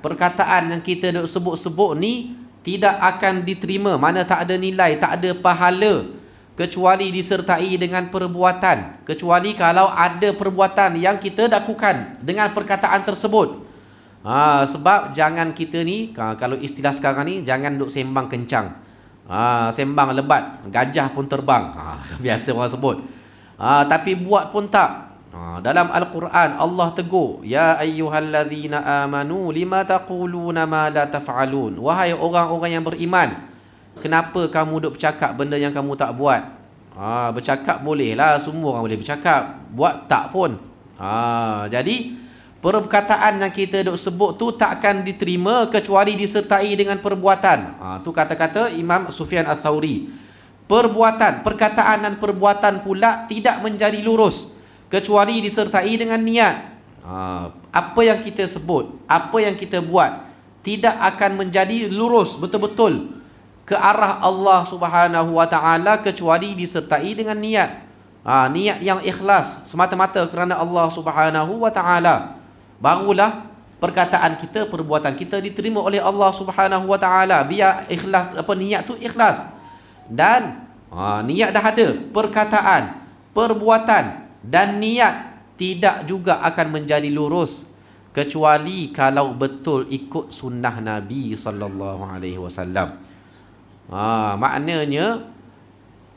yang kita nak sebut-sebut ni tidak akan diterima, mana tak ada nilai, tak ada pahala, kecuali disertai dengan perbuatan. Kecuali kalau ada perbuatan yang kita lakukan dengan perkataan tersebut. Sebab jangan kita ni, kalau istilah sekarang ni, jangan duk sembang kencang. Sembang lebat, gajah pun terbang. Biasa orang sebut. Tapi buat pun tak. Dalam Al-Quran Allah tegur, ya ayyuhallazina amanu lima taquluna ma la taf'alun. Wahai orang-orang yang beriman, kenapa kamu duk bercakap benda yang kamu tak buat? Bercakap bolehlah, semua orang boleh bercakap, buat tak pun. Jadi perkataan yang kita duk sebut tu tak akan diterima kecuali disertai dengan perbuatan. Tu kata-kata Imam Sufyan Ats-Tsauri. Perkataan dan perbuatan pula tidak menjadi lurus kecuali disertai dengan niat. Apa yang kita sebut, apa yang kita buat tidak akan menjadi lurus betul-betul ke arah Allah Subhanahu wa taala kecuali disertai dengan niat. Niat yang ikhlas semata-mata kerana Allah Subhanahu wa taala. Barulah perkataan kita, perbuatan kita diterima oleh Allah Subhanahu wa taala. Biar ikhlas, niat tu ikhlas. Dan niat dah ada, perkataan, perbuatan dan niat tidak juga akan menjadi lurus kecuali kalau betul ikut sunnah Nabi sallallahu alaihi wasallam. Maknanya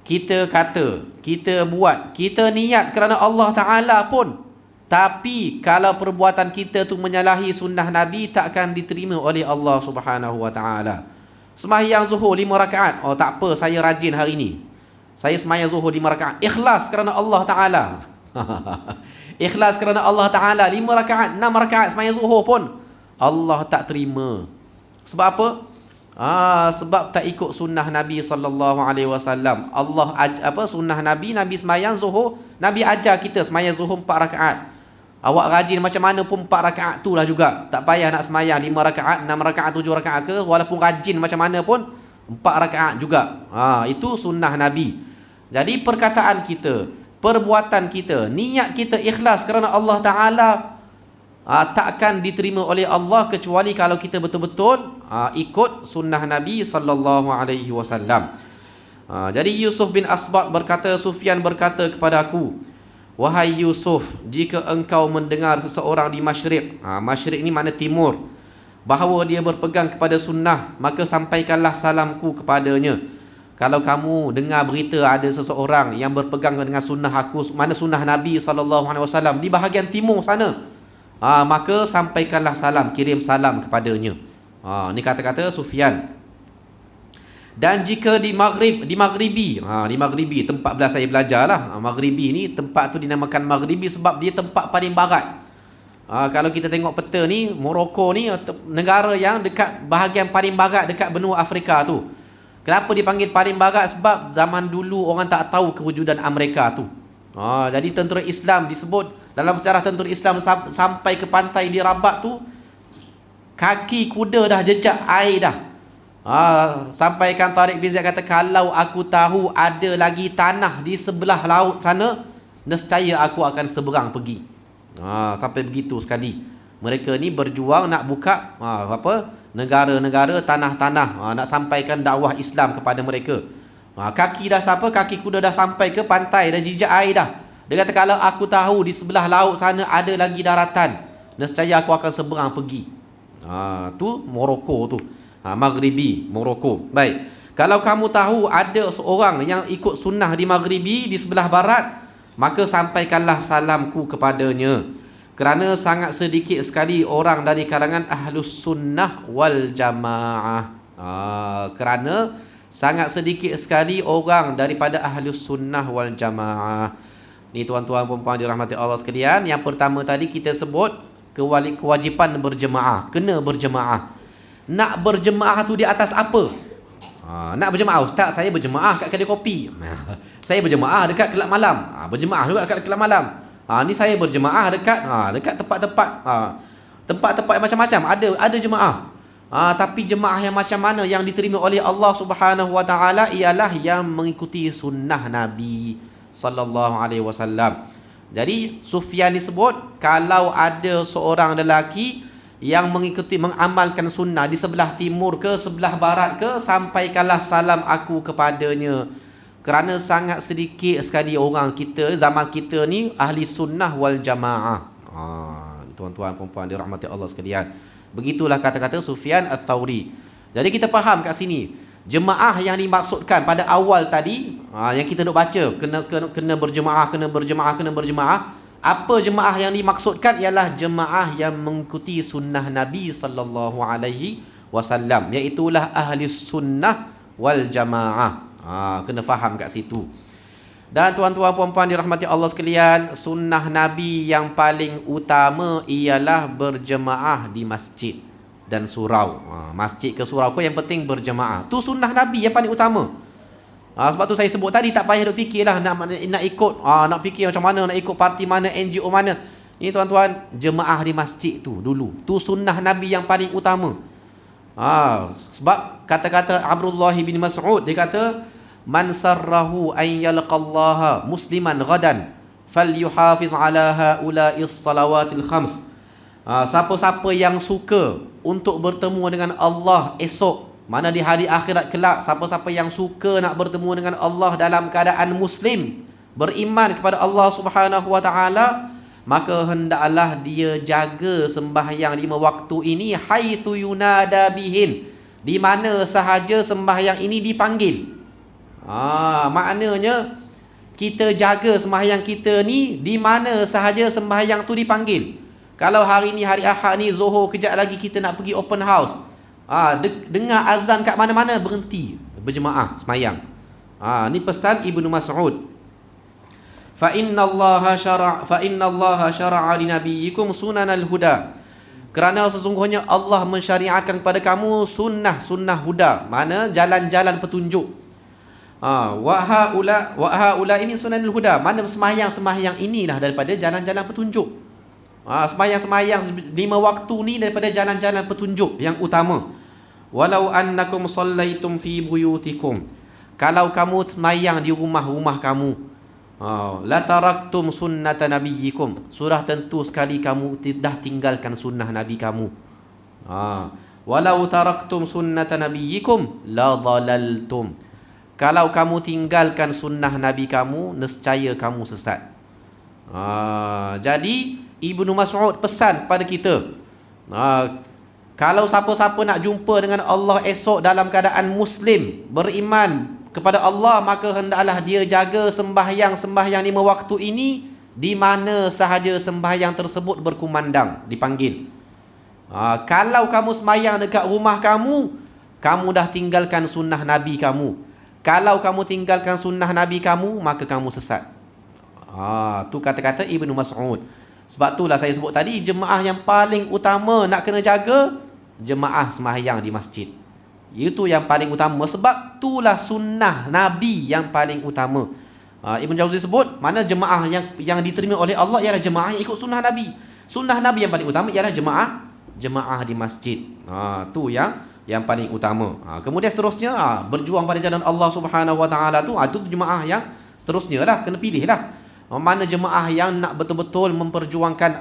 kita kata, kita buat, kita niat kerana Allah Taala pun, tapi kalau perbuatan kita tu menyalahi sunnah Nabi, tak akan diterima oleh Allah Subhanahu wa taala. Sembahyang Zuhur 5 rakaat, tak apa, saya rajin hari ni, saya sembahyang Zuhur 5 rakaat, ikhlas kerana Allah Taala. Ikhlas kerana Allah Ta'ala, 5 rakaat, 6 rakaat sembahyang Zuhur pun Allah tak terima. Sebab apa? Sebab tak ikut sunnah Nabi sallallahu alaihi wasallam. Sunnah Nabi sembahyang Zuhur, Nabi ajar kita sembahyang Zuhur 4 rakaat. Awak rajin macam mana pun 4 rakaat tu lah juga. Tak payah nak sembahyang 5 rakaat, 6 rakaat, 7 rakaat ke, walaupun rajin macam mana pun 4 rakaat juga. Itu sunnah Nabi. Jadi perkataan kita, perbuatan kita, niat kita ikhlas kerana Allah Ta'ala, tak akan diterima oleh Allah kecuali kalau kita betul-betul ikut sunnah Nabi sallallahu alaihi wasallam. Jadi Yusuf bin Asbat berkata, Sufyan berkata kepada aku, wahai Yusuf, jika engkau mendengar seseorang di masyriq, masyriq ni mana timur, bahawa dia berpegang kepada sunnah, maka sampaikanlah salamku kepadanya. Kalau kamu dengar berita ada seseorang yang berpegang dengan sunnah aku, mana sunnah Nabi SAW di bahagian timur sana, maka sampaikanlah salam, kirim salam kepadanya. Ni kata-kata Sufyan. Dan jika di Maghribi, tempat belah saya belajarlah. Maghribi ni tempat tu dinamakan Maghribi sebab dia tempat paling barat. Kalau kita tengok peta ni, Morocco ni negara yang dekat bahagian paling barat dekat benua Afrika tu. Kenapa dipanggil paling barat? Sebab zaman dulu orang tak tahu kewujudan Amerika tu. Jadi tentera Islam disebut dalam sejarah tentera Islam sampai ke pantai di Rabat tu, kaki kuda dah jejak air dah. Sampaikan Tariq bin Ziyad kata, kalau aku tahu ada lagi tanah di sebelah laut sana, nescaya aku akan seberang pergi. Sampai begitu sekali. Mereka ni berjuang nak buka negara-negara, tanah-tanah, nak sampaikan dakwah Islam kepada mereka. Kaki dah kaki kuda dah sampai ke pantai, dah jejak air dah. Dia kata, kalau aku tahu di sebelah laut sana ada lagi daratan, nescaya aku akan seberang pergi. Tu Morocco tu. Maghribi, Morocco. Baik. Kalau kamu tahu ada seorang yang ikut sunnah di Maghribi, di sebelah barat, maka sampaikanlah salamku kepadanya. Kerana sangat sedikit sekali orang dari kalangan Ahlus Sunnah wal Jamaah. Kerana sangat sedikit sekali orang daripada Ahlus Sunnah wal Jamaah. Ni tuan-tuan puan-puan dirahmati Allah sekalian. Yang pertama tadi kita sebut kewajipan berjemaah. Kena berjemaah. Nak berjemaah tu di atas apa? Nak berjemaah, ustaz, saya berjemaah kat kedai kopi. Saya berjemaah dekat kelab malam. Berjemaah juga kat kelab malam. Ni saya berjemaah dekat tempat-tempat macam-macam. Ada jemaah. Tapi jemaah yang macam mana yang diterima oleh Allah Subhanahu Wa Taala ialah yang mengikuti sunnah Nabi sallallahu alaihi wasallam. Jadi Sufyan disebut, kalau ada seorang lelaki yang mengamalkan sunnah di sebelah timur ke sebelah barat ke, sampaikanlah salam aku kepadanya. Kerana sangat sedikit sekali orang kita zaman kita ni ahli sunnah wal jamaah. Tuan-tuan puan-puan dirahmati Allah sekalian. Begitulah kata-kata Sufyan Ats-Tsauri. Jadi kita faham kat sini, jemaah yang dimaksudkan pada awal tadi, yang kita duk baca, kena berjemaah. Apa jemaah yang dimaksudkan ialah jemaah yang mengikuti sunnah Nabi sallallahu alaihi wasallam, iaitulah ahli sunnah wal jamaah. Kena faham kat situ. Dan tuan-tuan puan-puan dirahmati Allah sekalian, sunnah Nabi yang paling utama ialah berjemaah di masjid dan surau. Masjid ke surau ke, yang penting berjemaah. Tu sunnah Nabi yang paling utama. Sebab tu saya sebut tadi, tak payah duk fikirlah nak ikut, nak fikir macam mana, nak ikut parti mana, NGO mana. Ini tuan-tuan, jemaah di masjid tu dulu. Tu sunnah Nabi yang paling utama. Sebab kata-kata Abdullah bin Mas'ud, dia kata, man sarrahu an yalqallaha musliman ghadan falyuhafiz ala haula'is salawatil khams. Siapa-siapa yang suka untuk bertemu dengan Allah esok, mana di hari akhirat kelak, siapa-siapa yang suka nak bertemu dengan Allah dalam keadaan muslim, beriman kepada Allah Subhanahu Wa Taala, maka hendaklah dia jaga sembahyang 5 waktu ini haitsu yunada bihin, di mana sahaja sembahyang ini dipanggil. Maknanya kita jaga sembahyang kita ni di mana sahaja sembahyang tu dipanggil. Kalau hari ni hari Ahad ni Zuhur, kejap lagi kita nak pergi open house, dengar azan kat mana-mana, berhenti berjemaah semayang. Ni pesan Ibnu Mas'ud. Fa inna Allah syara'a li nabiyyikum sunanal huda. Kerana sesungguhnya Allah mensyariatkan kepada kamu sunnah huda, mana jalan-jalan petunjuk. Wa haula ini sunanul huda, mana sembahyang inilah daripada jalan-jalan petunjuk. Sembahyang 5 waktu ni daripada jalan-jalan petunjuk yang utama. Walau annakum sallaitum fi buyutikum, kalau kamu sembahyang di rumah-rumah kamu, la taraktum sunnata nabiyyikum, sudah tentu sekali kamu tidak tinggalkan sunnah Nabi kamu. Walau taraktum sunnata nabiyyikum la dhalaltum, kalau kamu tinggalkan sunnah Nabi kamu, nescaya kamu sesat. Jadi Ibnu Mas'ud pesan pada kita, kalau siapa-siapa nak jumpa dengan Allah esok dalam keadaan muslim, beriman kepada Allah, maka hendaklah dia jaga sembahyang 5 waktu ini di mana sahaja sembahyang tersebut berkumandang, dipanggil. Kalau kamu sembahyang dekat rumah kamu, kamu dah tinggalkan sunnah Nabi kamu. Kalau kamu tinggalkan sunnah Nabi kamu, maka kamu sesat. Tu kata-kata Ibnu Mas'ud. Sebab itulah saya sebut tadi, jemaah yang paling utama nak kena jaga, jemaah sembahyang di masjid. Itu yang paling utama. Sebab itulah sunnah Nabi yang paling utama. Ibn Jauzi sebut, mana jemaah yang diterima oleh Allah ialah jemaah yang ikut sunnah Nabi. Sunnah Nabi yang paling utama ialah jemaah di masjid. Tu yang paling utama. Kemudian seterusnya, berjuang pada jalan Allah Subhanahu Wa Taala tu, itu jemaah yang seterusnya lah, kena pilih lah. Mana jemaah yang nak betul-betul memperjuangkan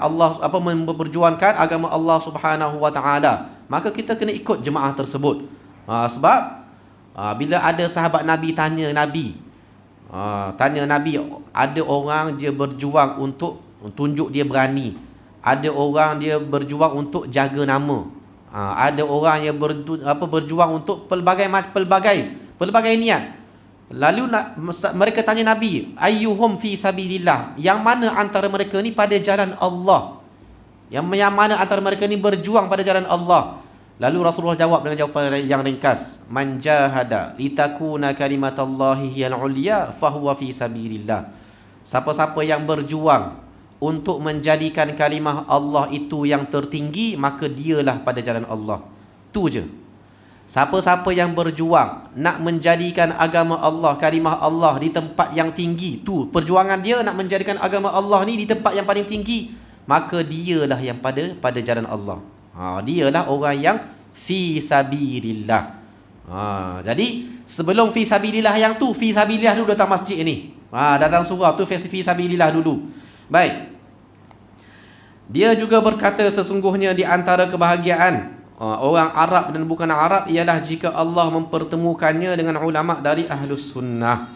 memperjuangkan agama Allah Subhanahu Wa Taala, maka kita kena ikut jemaah tersebut. Sebab bila ada sahabat Nabi tanya Nabi, ada orang dia berjuang untuk tunjuk dia berani, ada orang dia berjuang untuk jaga nama, ada orang yang berjuang untuk pelbagai niat. Lalu mereka tanya Nabi, ayyuhum fi sabilillah, yang mana antara mereka ni pada jalan Allah, yang mana antara mereka ni berjuang pada jalan Allah. Lalu Rasulullah jawab dengan jawapan yang ringkas, man jahada litakuna kalimatallahi hiyal ulya fahuwa fi sabilillah. Siapa-siapa yang berjuang untuk menjadikan kalimah Allah itu yang tertinggi, maka dialah pada jalan Allah. Tu je. Siapa-siapa yang berjuang nak menjadikan agama Allah, kalimah Allah di tempat yang tinggi, tu perjuangan dia nak menjadikan agama Allah ni di tempat yang paling tinggi, maka dialah yang pada jalan Allah. Dialah orang yang fi sabilillah. Jadi sebelum fi sabilillah yang tu, fi sabilillah dulu datang masjid ni. Datang surau tu fi sabilillah dulu. Baik. Dia juga berkata, sesungguhnya di antara kebahagiaan orang Arab dan bukan Arab ialah jika Allah mempertemukannya dengan ulama dari Ahlus Sunnah.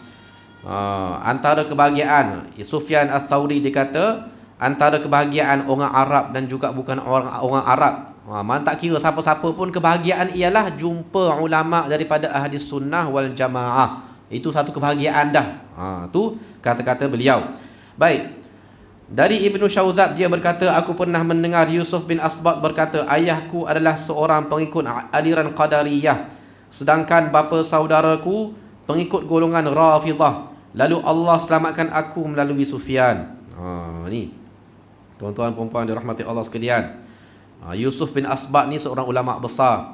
Antara kebahagiaan, Sufyan Ats-Tsauri dikata, antara kebahagiaan orang Arab dan juga bukan orang Arab, mana tak kira siapa-siapa pun, kebahagiaan ialah jumpa ulama daripada Ahlus Sunnah wal Jamaah. Itu satu kebahagiaan dah. Tu kata-kata beliau. Baik. Dari Ibnu Syawzab, dia berkata, aku pernah mendengar Yusuf bin Asbat berkata, ayahku adalah seorang pengikut aliran Qadariyah, sedangkan bapa saudaraku pengikut golongan Rafidah. Lalu Allah selamatkan aku melalui Sufyan. Ni tuan-tuan perempuan dirahmati Allah sekalian, Yusuf bin Asbat ni seorang ulama besar.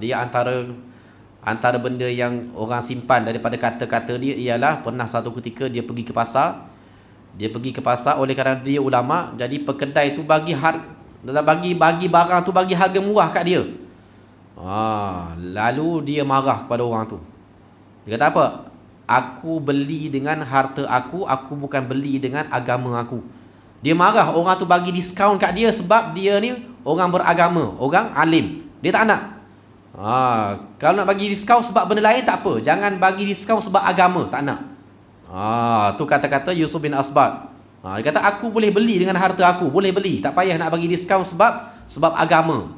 Dia antara benda yang orang simpan daripada kata-kata dia ialah, pernah satu ketika dia pergi ke pasar. Oleh kerana dia ulama, jadi pekedai tu bagi barang tu, bagi harga murah kat dia. Lalu dia marah kepada orang tu. Dia kata apa? Aku beli dengan harta aku bukan beli dengan agama aku. Dia marah orang tu bagi diskaun kat dia sebab dia ni orang beragama, orang alim. Dia tak nak. Kalau nak bagi diskaun sebab benda lain tak apa, jangan bagi diskaun sebab agama, tak nak. Tu kata-kata Yusuf bin Asbat. Dia kata, aku boleh beli dengan harta aku, boleh beli, tak payah nak bagi diskaun sebab agama.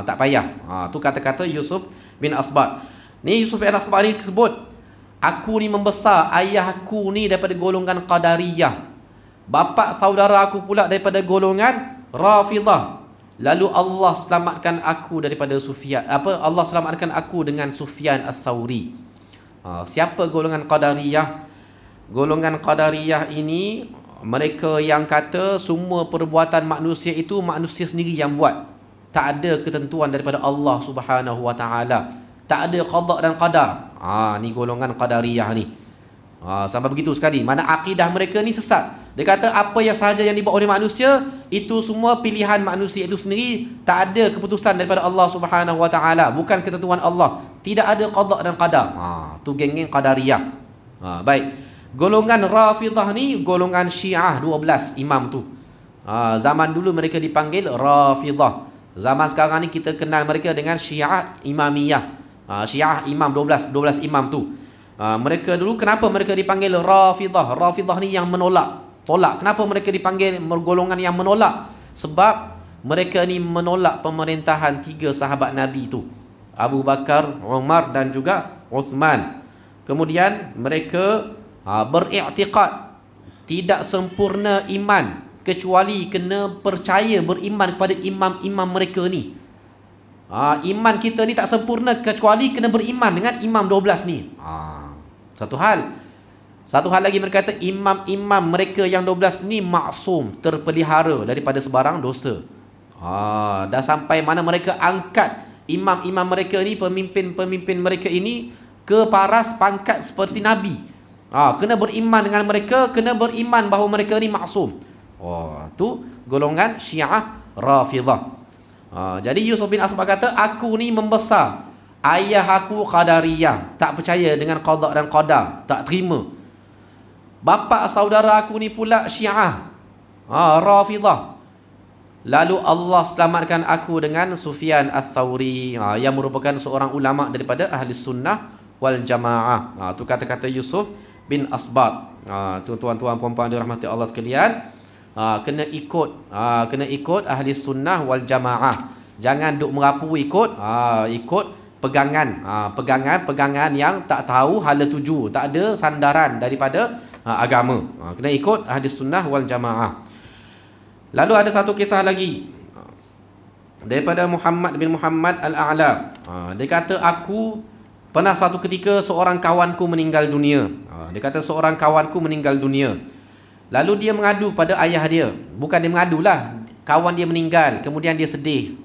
Tak payah. Tu kata-kata Yusuf bin Asbat. Ni Yusuf bin Asbat ni sebut, aku ni membesar, ayahku ni daripada golongan Qadariyah, bapa saudara aku pula daripada golongan Rafidah. Lalu Allah selamatkan aku daripada Sufyan. Allah selamatkan aku dengan Sufyan Ats-Tsauri. Siapa golongan Qadariyah? Golongan Qadariyah ini mereka yang kata semua perbuatan manusia itu manusia sendiri yang buat. Tak ada ketentuan daripada Allah Subhanahu Wa Taala. Tak ada qada dan qadar. Ni golongan Qadariyah ni. Sampai begitu sekali. Mana akidah mereka ni sesat. Dia kata apa yang sahaja yang dibuat oleh manusia itu semua pilihan manusia itu sendiri, tak ada keputusan daripada Allah Subhanahu Wa Taala, bukan ketentuan Allah. Tidak ada qada dan qadar. Tu geng-geng Qadariyah. Baik. Golongan Rafidah ni golongan Syiah 12 imam tu. Zaman dulu mereka dipanggil Rafidah. Zaman sekarang ni kita kenal mereka dengan Syiah Imamiyah. Syiah imam 12 imam tu. Mereka dulu kenapa mereka dipanggil Rafidah? Rafidah ni yang tolak. Kenapa mereka dipanggil golongan yang menolak? Sebab mereka ni menolak pemerintahan 3 sahabat Nabi tu, Abu Bakar, Umar dan juga Uthman. Kemudian mereka beriktikad tidak sempurna iman kecuali kena percaya beriman kepada imam-imam mereka ni. Iman kita ni tak sempurna kecuali kena beriman dengan imam 12 ni. Satu hal lagi mereka kata imam-imam mereka yang 12 ni maksum, terpelihara daripada sebarang dosa. Dah sampai mana mereka angkat imam-imam mereka ni, pemimpin-pemimpin mereka ini ke paras pangkat seperti Nabi. Kena beriman dengan mereka, kena beriman bahawa mereka ni maksum. Tu golongan Syiah Rafidah. Jadi Yusuf bin Asbagh kata, aku ni membesar, ayah aku Qadariyah, tak percaya dengan qada dan qadar, tak terima. Bapa saudara aku ni pula Syiah Rafidah. Lalu Allah selamatkan aku dengan Sufyan Ats-Tsauri, yang merupakan seorang ulama daripada ahli sunnah wal jamaah. Tu kata-kata Yusuf bin Asbagh. Tuan-tuan puan-puan dirahmati Allah sekalian, kena ikut ahli sunnah wal jamaah. Jangan duk merapu ikut pegangan yang tak tahu hala tuju, tak ada sandaran daripada agama. Kena ikut ahli sunnah wal jamaah. Lalu ada satu kisah lagi daripada Muhammad bin Muhammad Al-A'la. Dia kata, aku pernah satu ketika seorang kawanku meninggal dunia. Dia kata seorang kawanku meninggal dunia. Lalu dia mengadu pada ayah dia. Bukan dia mengadulah, kawan dia meninggal, kemudian dia sedih.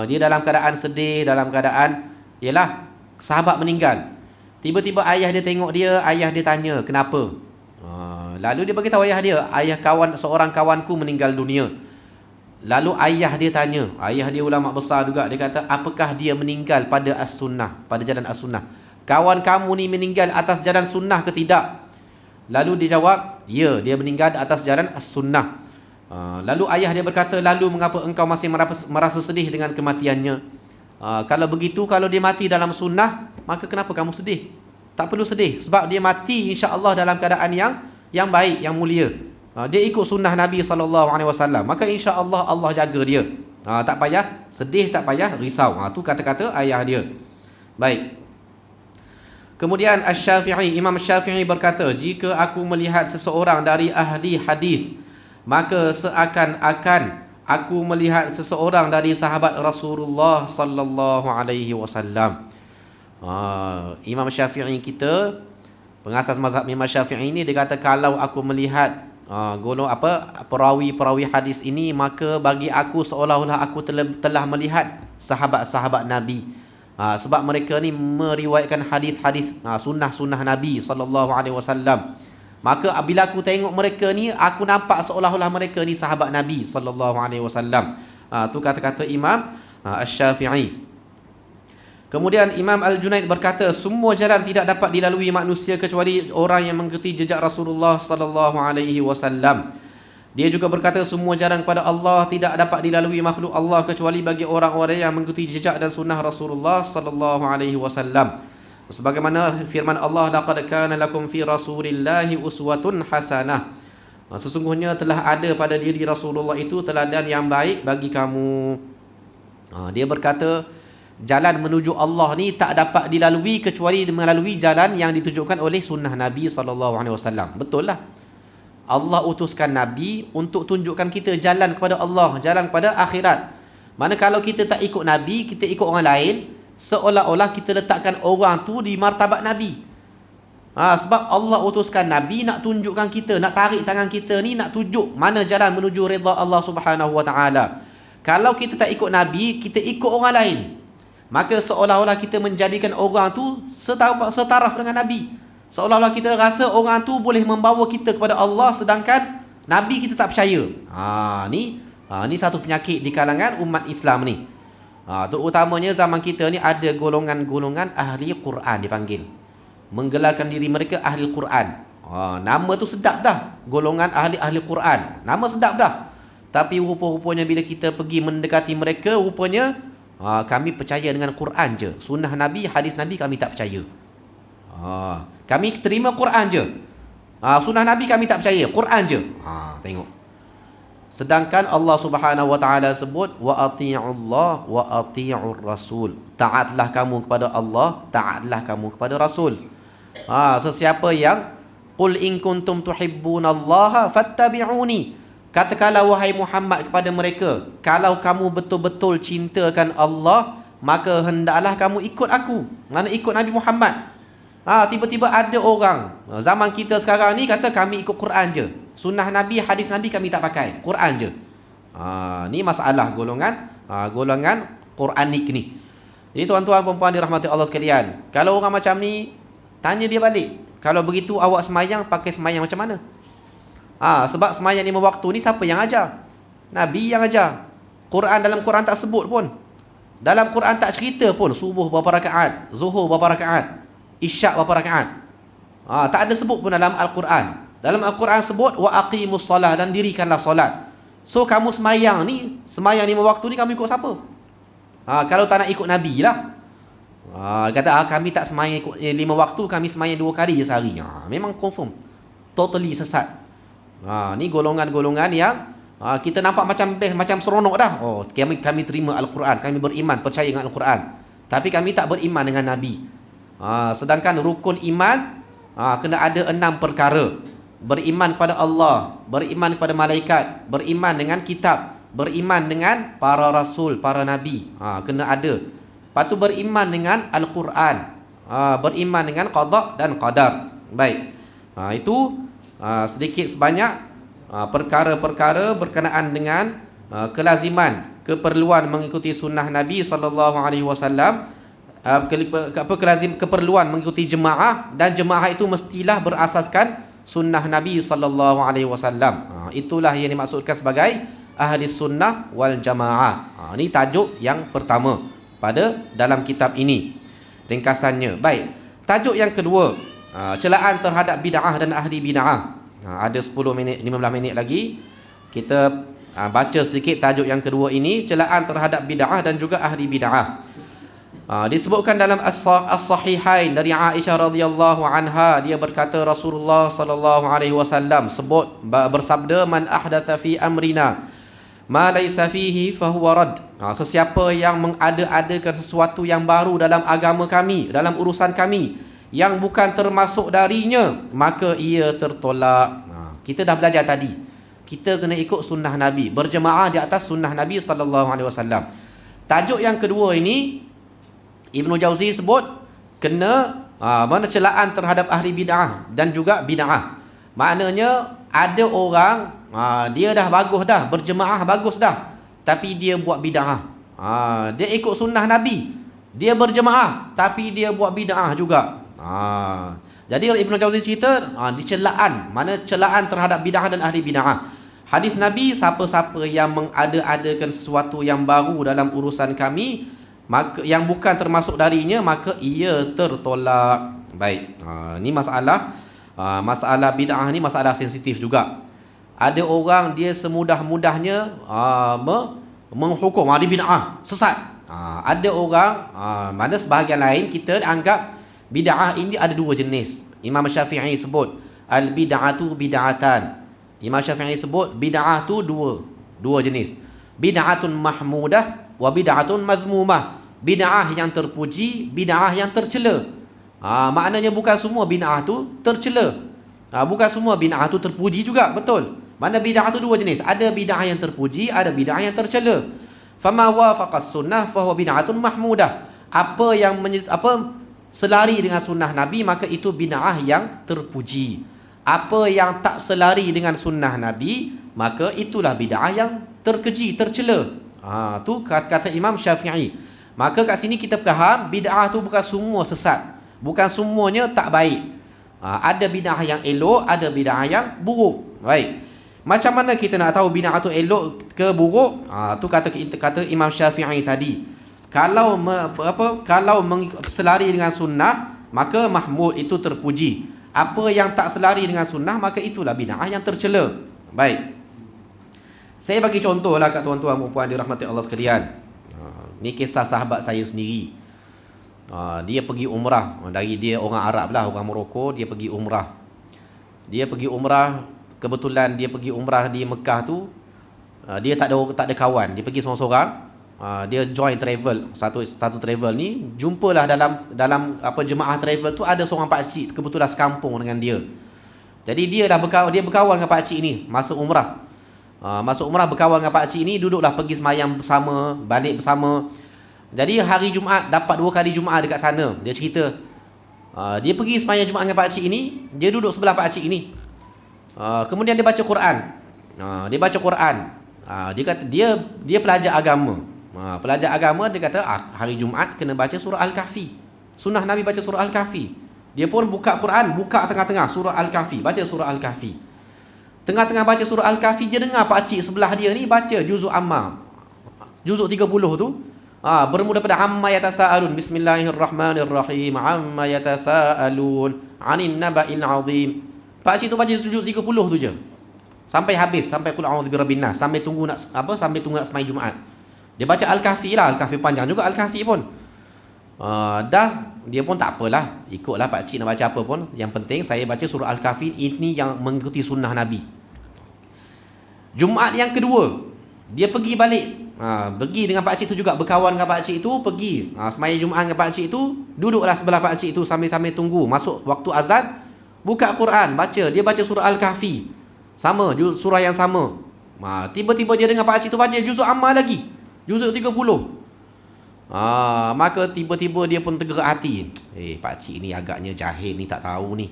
Dia dalam keadaan sedih, dalam keadaan ialah sahabat meninggal. Tiba-tiba ayah dia tengok dia, ayah dia tanya, kenapa? Lalu dia beritahu ayah dia, seorang kawanku meninggal dunia. Lalu ayah dia tanya, ayah dia ulama besar juga, dia kata, apakah dia meninggal pada as-sunnah, pada jalan as-sunnah? Kawan kamu ni meninggal atas jalan sunnah ke tidak? Lalu dia jawab, ya, dia meninggal atas jalan as-sunnah. Lalu ayah dia berkata, lalu mengapa engkau masih merasa sedih dengan kematiannya? Kalau begitu, kalau dia mati dalam sunnah, maka kenapa kamu sedih? Tak perlu sedih, sebab dia mati insya-Allah dalam keadaan yang baik, yang mulia. Dia ikut sunnah Nabi SAW, maka insya-Allah Allah jaga dia. Tak payah sedih, tak payah risau. Tu kata-kata ayah dia. Baik. Kemudian Imam Syafi'i berkata, jika aku melihat seseorang dari ahli hadis, maka seakan-akan aku melihat seseorang dari sahabat Rasulullah sallallahu alaihi wasallam. Imam Syafi'i kita, pengasas mazhab Imam Syafi'i ini, dia kata, kalau aku melihat perawi-perawi hadis ini, maka bagi aku seolah-olah aku telah melihat sahabat-sahabat Nabi. Sebab mereka ni meriwayatkan hadis-hadis sunnah-sunnah Nabi sallallahu alaihi wasallam. Maka bila aku tengok mereka ni, aku nampak seolah-olah mereka ni sahabat Nabi sallallahu alaihi wasallam. Tu kata-kata Imam Asy-Syafi'i. Kemudian Imam Al-Junaid berkata, semua jalan tidak dapat dilalui manusia kecuali orang yang mengikuti jejak Rasulullah sallallahu alaihi wasallam. Dia juga berkata, semua jalan kepada Allah tidak dapat dilalui makhluk Allah kecuali bagi orang-orang yang mengikuti jejak dan sunnah Rasulullah sallallahu alaihi wasallam. Sebagaimana firman Allah, laqad kana lakum fi rasulillahi uswatun hasanah. Sesungguhnya telah ada pada diri Rasulullah itu teladan yang baik bagi kamu. Dia berkata, jalan menuju Allah ni tak dapat dilalui kecuali melalui jalan yang ditujukan oleh sunnah Nabi SAW. Betul lah. Allah utuskan Nabi untuk tunjukkan kita jalan kepada Allah, jalan kepada akhirat. Mana kalau kita tak ikut Nabi, kita ikut orang lain, seolah-olah kita letakkan orang tu di martabat Nabi. Sebab Allah utuskan Nabi nak tunjukkan kita, nak tarik tangan kita ni, nak tunjuk mana jalan menuju redha Allah Subhanahu Wa Taala. Kalau kita tak ikut Nabi, kita ikut orang lain, maka seolah-olah kita menjadikan orang tu setaraf dengan Nabi. Seolah-olah kita rasa orang tu boleh membawa kita kepada Allah, sedangkan Nabi kita tak percaya. Ni satu penyakit di kalangan umat Islam ni. Terutamanya zaman kita ni ada golongan-golongan ahli Quran dipanggil. Menggelarkan diri mereka ahli Quran. Nama tu sedap dah, golongan ahli Quran. Nama sedap dah. Tapi rupa-rupanya bila kita pergi mendekati mereka, rupanya kami percaya dengan Quran je. Sunnah Nabi, hadis Nabi kami tak percaya. Kami terima Quran je. Sunnah Nabi kami tak percaya, Quran je. Tengok. Sedangkan Allah Subhanahu Wa Taala sebut, wa ati'ullah wa ati'ur rasul. Taatlah kamu kepada Allah, taatlah kamu kepada Rasul. Sesiapa yang qul in kuntum tuhibbunallaha fattabi'uni. Katakanlah wahai Muhammad kepada mereka, kalau kamu betul-betul cintakan Allah, maka hendaklah kamu ikut aku. Mana ikut Nabi Muhammad. Tiba-tiba ada orang zaman kita sekarang ni kata kami ikut Quran je. Sunnah Nabi, hadis Nabi kami tak pakai, Quran je. Ni masalah golongan Quranik ni. Jadi tuan-tuan puan-puan dirahmati Allah sekalian, kalau orang macam ni, tanya dia balik, kalau begitu awak semayang pakai semayang macam mana? Sebab semayang 5 waktu ni siapa yang ajar? Nabi yang ajar. Dalam Quran tak sebut pun. Dalam Quran tak cerita pun subuh berapa rakaat, zuhur berapa rakaat, isyak berapa rakaat. Tak ada sebut pun dalam Al-Quran. Dalam Al-Quran sebut wa aqimus solah, dan dirikanlah solat. So kamu semayang 5 waktu ni kamu ikut siapa? Kalau tak nak ikut Nabi lah. Kata kami tak semayang ikut 5 waktu, kami semayang 2 kali je sehari. Memang confirm totally sesat. Ni golongan-golongan yang kita nampak macam best, macam seronok dah. Kami terima Al-Quran, kami beriman, percaya dengan Al-Quran, tapi kami tak beriman dengan Nabi. Sedangkan rukun iman kena ada 6 perkara. Beriman kepada Allah, beriman kepada malaikat, beriman dengan kitab, beriman dengan para rasul, para nabi. Kena ada. Lepas tu beriman dengan Al-Quran, beriman dengan qada dan qadar. Baik. Itu sedikit sebanyak perkara-perkara berkenaan dengan kelaziman, keperluan mengikuti sunnah Nabi SAW, keperluan mengikuti jemaah, dan jemaah itu mestilah berasaskan sunnah Nabi SAW. Itulah yang dimaksudkan sebagai ahli sunnah wal jamaah. Ini tajuk yang pertama pada dalam kitab ini, ringkasannya. Baik, tajuk yang kedua, celaan terhadap bid'ah dan ahli bid'ah. Ada 10 minit, 15 minit lagi. Kita baca sedikit tajuk yang kedua ini, celaan terhadap bid'ah dan juga ahli bid'ah. Disebutkan dalam As-Sahihain dari Aisyah radhiyallahu anha, dia berkata Rasulullah sallallahu alaihi wasallam bersabda, man ahdatha fi amrina ma laysa fihi fahuwa rad. Sesiapa yang mengada-adakan sesuatu yang baru dalam agama kami, dalam urusan kami, yang bukan termasuk darinya, maka ia tertolak. Kita dah belajar tadi, kita kena ikut sunnah Nabi, berjemaah di atas sunnah Nabi sallallahu alaihi wasallam. Tajuk yang kedua ini Ibnu Jauzi sebut kena mana celaan terhadap ahli bid'ah dan juga bid'ah. Maknanya ada orang dia dah bagus dah, berjemaah bagus dah, tapi dia buat bid'ah. Dia ikut sunnah Nabi, dia berjemaah, tapi dia buat bid'ah juga. Jadi Ibnu Jauzi cerita dicelaan, mana celaan terhadap bid'ah dan ahli bid'ah. Hadis Nabi, siapa-siapa yang mengada-adakan sesuatu yang baru dalam urusan kami, maka yang bukan termasuk darinya, maka ia tertolak. Baik, ni masalah bid'ah ni masalah sensitif juga. Ada orang dia semudah-mudahnya menghukum dia bid'ah, sesat. Ada orang mana sebahagian lain kita anggap bid'ah ini ada 2 jenis. Imam Syafi'i sebut al-bid'atu bid'atan. Imam Syafi'i sebut bid'ah tu dua jenis. Bid'atun mahmudah wa bid'atun mazmumah. Bid'ah yang terpuji, bid'ah yang tercela. Maknanya bukan semua bid'ah tu tercela. Bukan semua bid'ah tu terpuji juga, betul. Mana bid'ah tu 2 jenis. Ada bid'ah yang terpuji, ada bid'ah yang tercela. Fama wafaqas sunnah fahuwa bid'atun mahmudah. Apa yang selari dengan sunnah Nabi, maka itu bid'ah yang terpuji. Apa yang tak selari dengan sunnah Nabi, maka itulah bid'ah yang terkeji, tercela. Tu kata Imam Syafi'i. Maka kat sini kita faham bid'ah tu bukan semua sesat, bukan semuanya tak baik. Ada bid'ah yang elok, ada bid'ah yang buruk. Baik. Macam mana kita nak tahu bid'ah tu elok ke buruk? Tu kata Imam Syafi'i tadi. Kalau selari dengan sunnah, maka mahmud, itu terpuji. Apa yang tak selari dengan sunnah, maka itulah bid'ah yang tercela. Baik. Saya bagi contohlah kat tuan-tuan dan puan dirahmati Allah sekalian. Ni kisah sahabat saya sendiri. Dia pergi umrah. Dia orang Arab lah, orang Morocco. Dia pergi umrah. Kebetulan dia pergi umrah di Mekah tu, dia tak ada kawan. Dia pergi seorang-seorang. dia join travel, satu travel ni, jumpalah dalam apa jemaah travel tu ada seorang pak cik kebetulan sekampung dengan dia. Jadi dia berkawan dengan pak cik ni masa umrah. Masa umrah berkawan dengan pak cik ni, duduklah pergi semayang bersama, balik bersama. Jadi hari Jumaat dapat 2 kali Jumaat dekat sana. Dia cerita dia pergi semayang Jumaat dengan pak cik ni, dia duduk sebelah pak cik ni. Kemudian dia baca Quran. Dia kata dia pelajar agama. Pelajar agama, dia kata hari Jumaat kena baca surah Al-Kahfi. Sunnah Nabi baca surah Al-Kahfi. Dia pun buka Quran, buka tengah-tengah surah Al-Kahfi, baca surah Al-Kahfi. Tengah-tengah baca surah Al-Kahfi, dia dengar pak cik sebelah dia ni baca juzuk Amma. Juzuk 30 tu. Bermula pada amma yatasaalun, bismillahirrahmanirrahim, amma yatasaalun 'anil naba'il 'azim. Pak cik tu baca juzuk 30 tu je. Sampai habis, sampai qul a'udzu birabbin nas, sampai tunggu nak sembahyang Jumaat. Dia baca Al-Kahfi lah, Al-Kahfi panjang juga Al-Kahfi pun. Dia pun tak apalah, ikutlah pak cik nak baca apa pun. Yang penting saya baca surah Al-Kahfi, ini yang mengikuti sunnah Nabi. Jumaat yang kedua, dia pergi balik. Pergi dengan pak cik tu juga, berkawan dengan pak cik tu, pergi sembahyang Jumaat dengan pak cik tu, duduklah sebelah pak cik tu sambil-sambil tunggu masuk waktu azan, buka Quran, baca. Dia baca surah Al-Kahfi, sama surah yang sama. Tiba-tiba dia dengar pak cik tu baca juzuk Amma lagi, juzuk 30. Maka tiba-tiba dia pun tergerak hati. Pak cik ni agaknya jahil ni, tak tahu ni.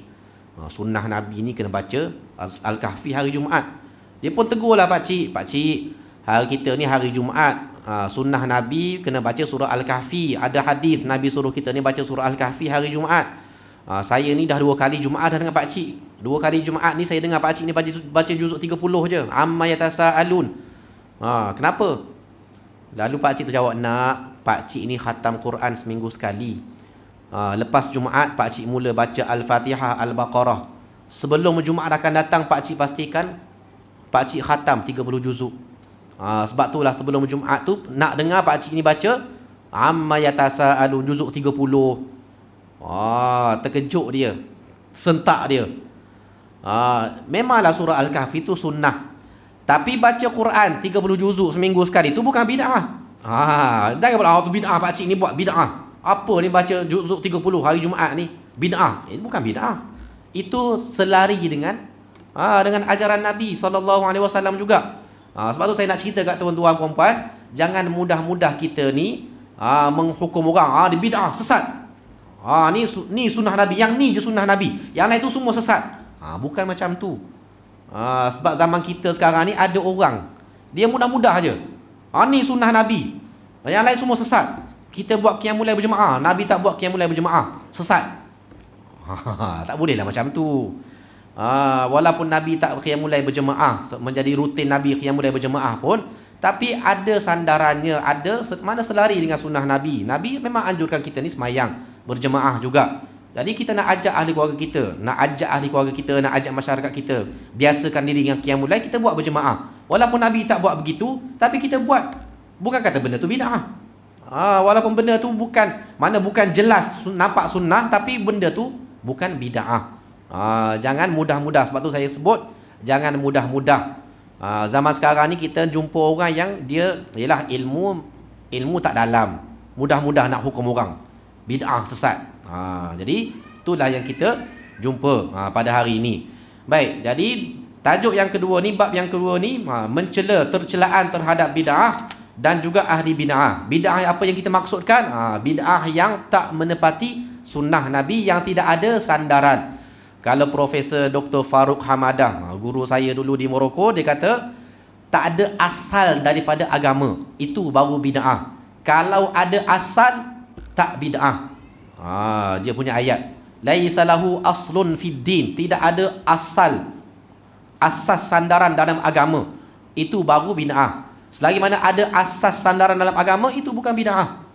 Sunnah Nabi ni kena baca Al-Kahfi hari Jumaat. Dia pun tegurlah pak cik, hari kita ni hari Jumaat, sunnah Nabi kena baca surah Al-Kahfi. Ada hadis Nabi suruh kita ni baca surah Al-Kahfi hari Jumaat. Saya ni dah 2 kali Jumaat dah dengan pak cik. 2 kali Jumaat ni saya dengar pak cik ni baca juzuk 30 je, amma yatasaalun. Kenapa? Lalu pak cik tu jawab, nak, pak cik ni khatam Quran seminggu sekali. Lepas Jumaat pak cik mula baca Al-Fatihah, Al-Baqarah. Sebelum Jumaat akan datang, pak cik pastikan pak cik khatam 30 juzuk. Sebab itulah sebelum Jumaat tu nak dengar pak cik ni baca amma yatasaalun juzuk 30. Terkejut dia, sentak dia. Memanglah surah Al-Kahfi tu sunnah, tapi baca Quran 30 juzuk seminggu sekali tu bukan bid'ah. Jangan pula tu bid'ah, pak cik ni buat bid'ah. Apa ni baca juzuk 30 hari Jumaat ni bid'ah? Bukan bid'ah. Itu selari dengan ajaran Nabi SAW juga. Sebab tu saya nak cerita kat tuan-tuan perempuan, jangan mudah-mudah kita ni menghukum orang, dia bid'ah, sesat. Ni sunnah Nabi, yang ni je sunnah Nabi, yang lain tu semua sesat. Bukan macam tu. Sebab zaman kita sekarang ni ada orang, dia mudah-mudah je. Ni sunnah Nabi, yang lain semua sesat. Kita buat qiyamul lail berjemaah, Nabi tak buat qiyamul lail berjemaah, sesat. Tak bolehlah macam tu. Walaupun Nabi tak qiyamul lail berjemaah, menjadi rutin Nabi qiyamul lail berjemaah pun, tapi ada sandarannya, ada mana selari dengan sunnah Nabi. Nabi memang anjurkan kita ni semayang berjemaah juga. Jadi kita nak ajak ahli keluarga kita, nak ajak masyarakat kita, biasakan diri dengan qiyamul lail, kita buat berjemaah. Walaupun Nabi tak buat begitu, tapi kita buat. Bukan kata benda tu bid'ah. Walaupun benda tu bukan jelas nampak sunnah, tapi benda tu bukan bid'ah. Jangan mudah-mudah. Sebab tu saya sebut, jangan mudah-mudah. Zaman sekarang ni kita jumpa orang yang dia ialah ilmu tak dalam, mudah-mudah nak hukum orang bid'ah, sesat. Jadi itulah yang kita jumpa pada hari ini. Baik, jadi tajuk yang kedua ni, bab yang kedua ni, mencela, tercelaan terhadap bid'ah dan juga ahli bid'ah. Bid'ah apa yang kita maksudkan? Bid'ah yang tak menepati sunnah Nabi, yang tidak ada sandaran. Kalau Profesor Dr. Faruk Hamadah, guru saya dulu di Morocco, dia kata tak ada asal daripada agama, itu baru bid'ah. Kalau ada asal, tak bid'ah. Dia punya ayat, laisa lahu aslun fid din, tidak ada asas sandaran dalam agama, itu baru bid'ah. Selagi mana ada asas sandaran dalam agama, itu bukan bid'ah.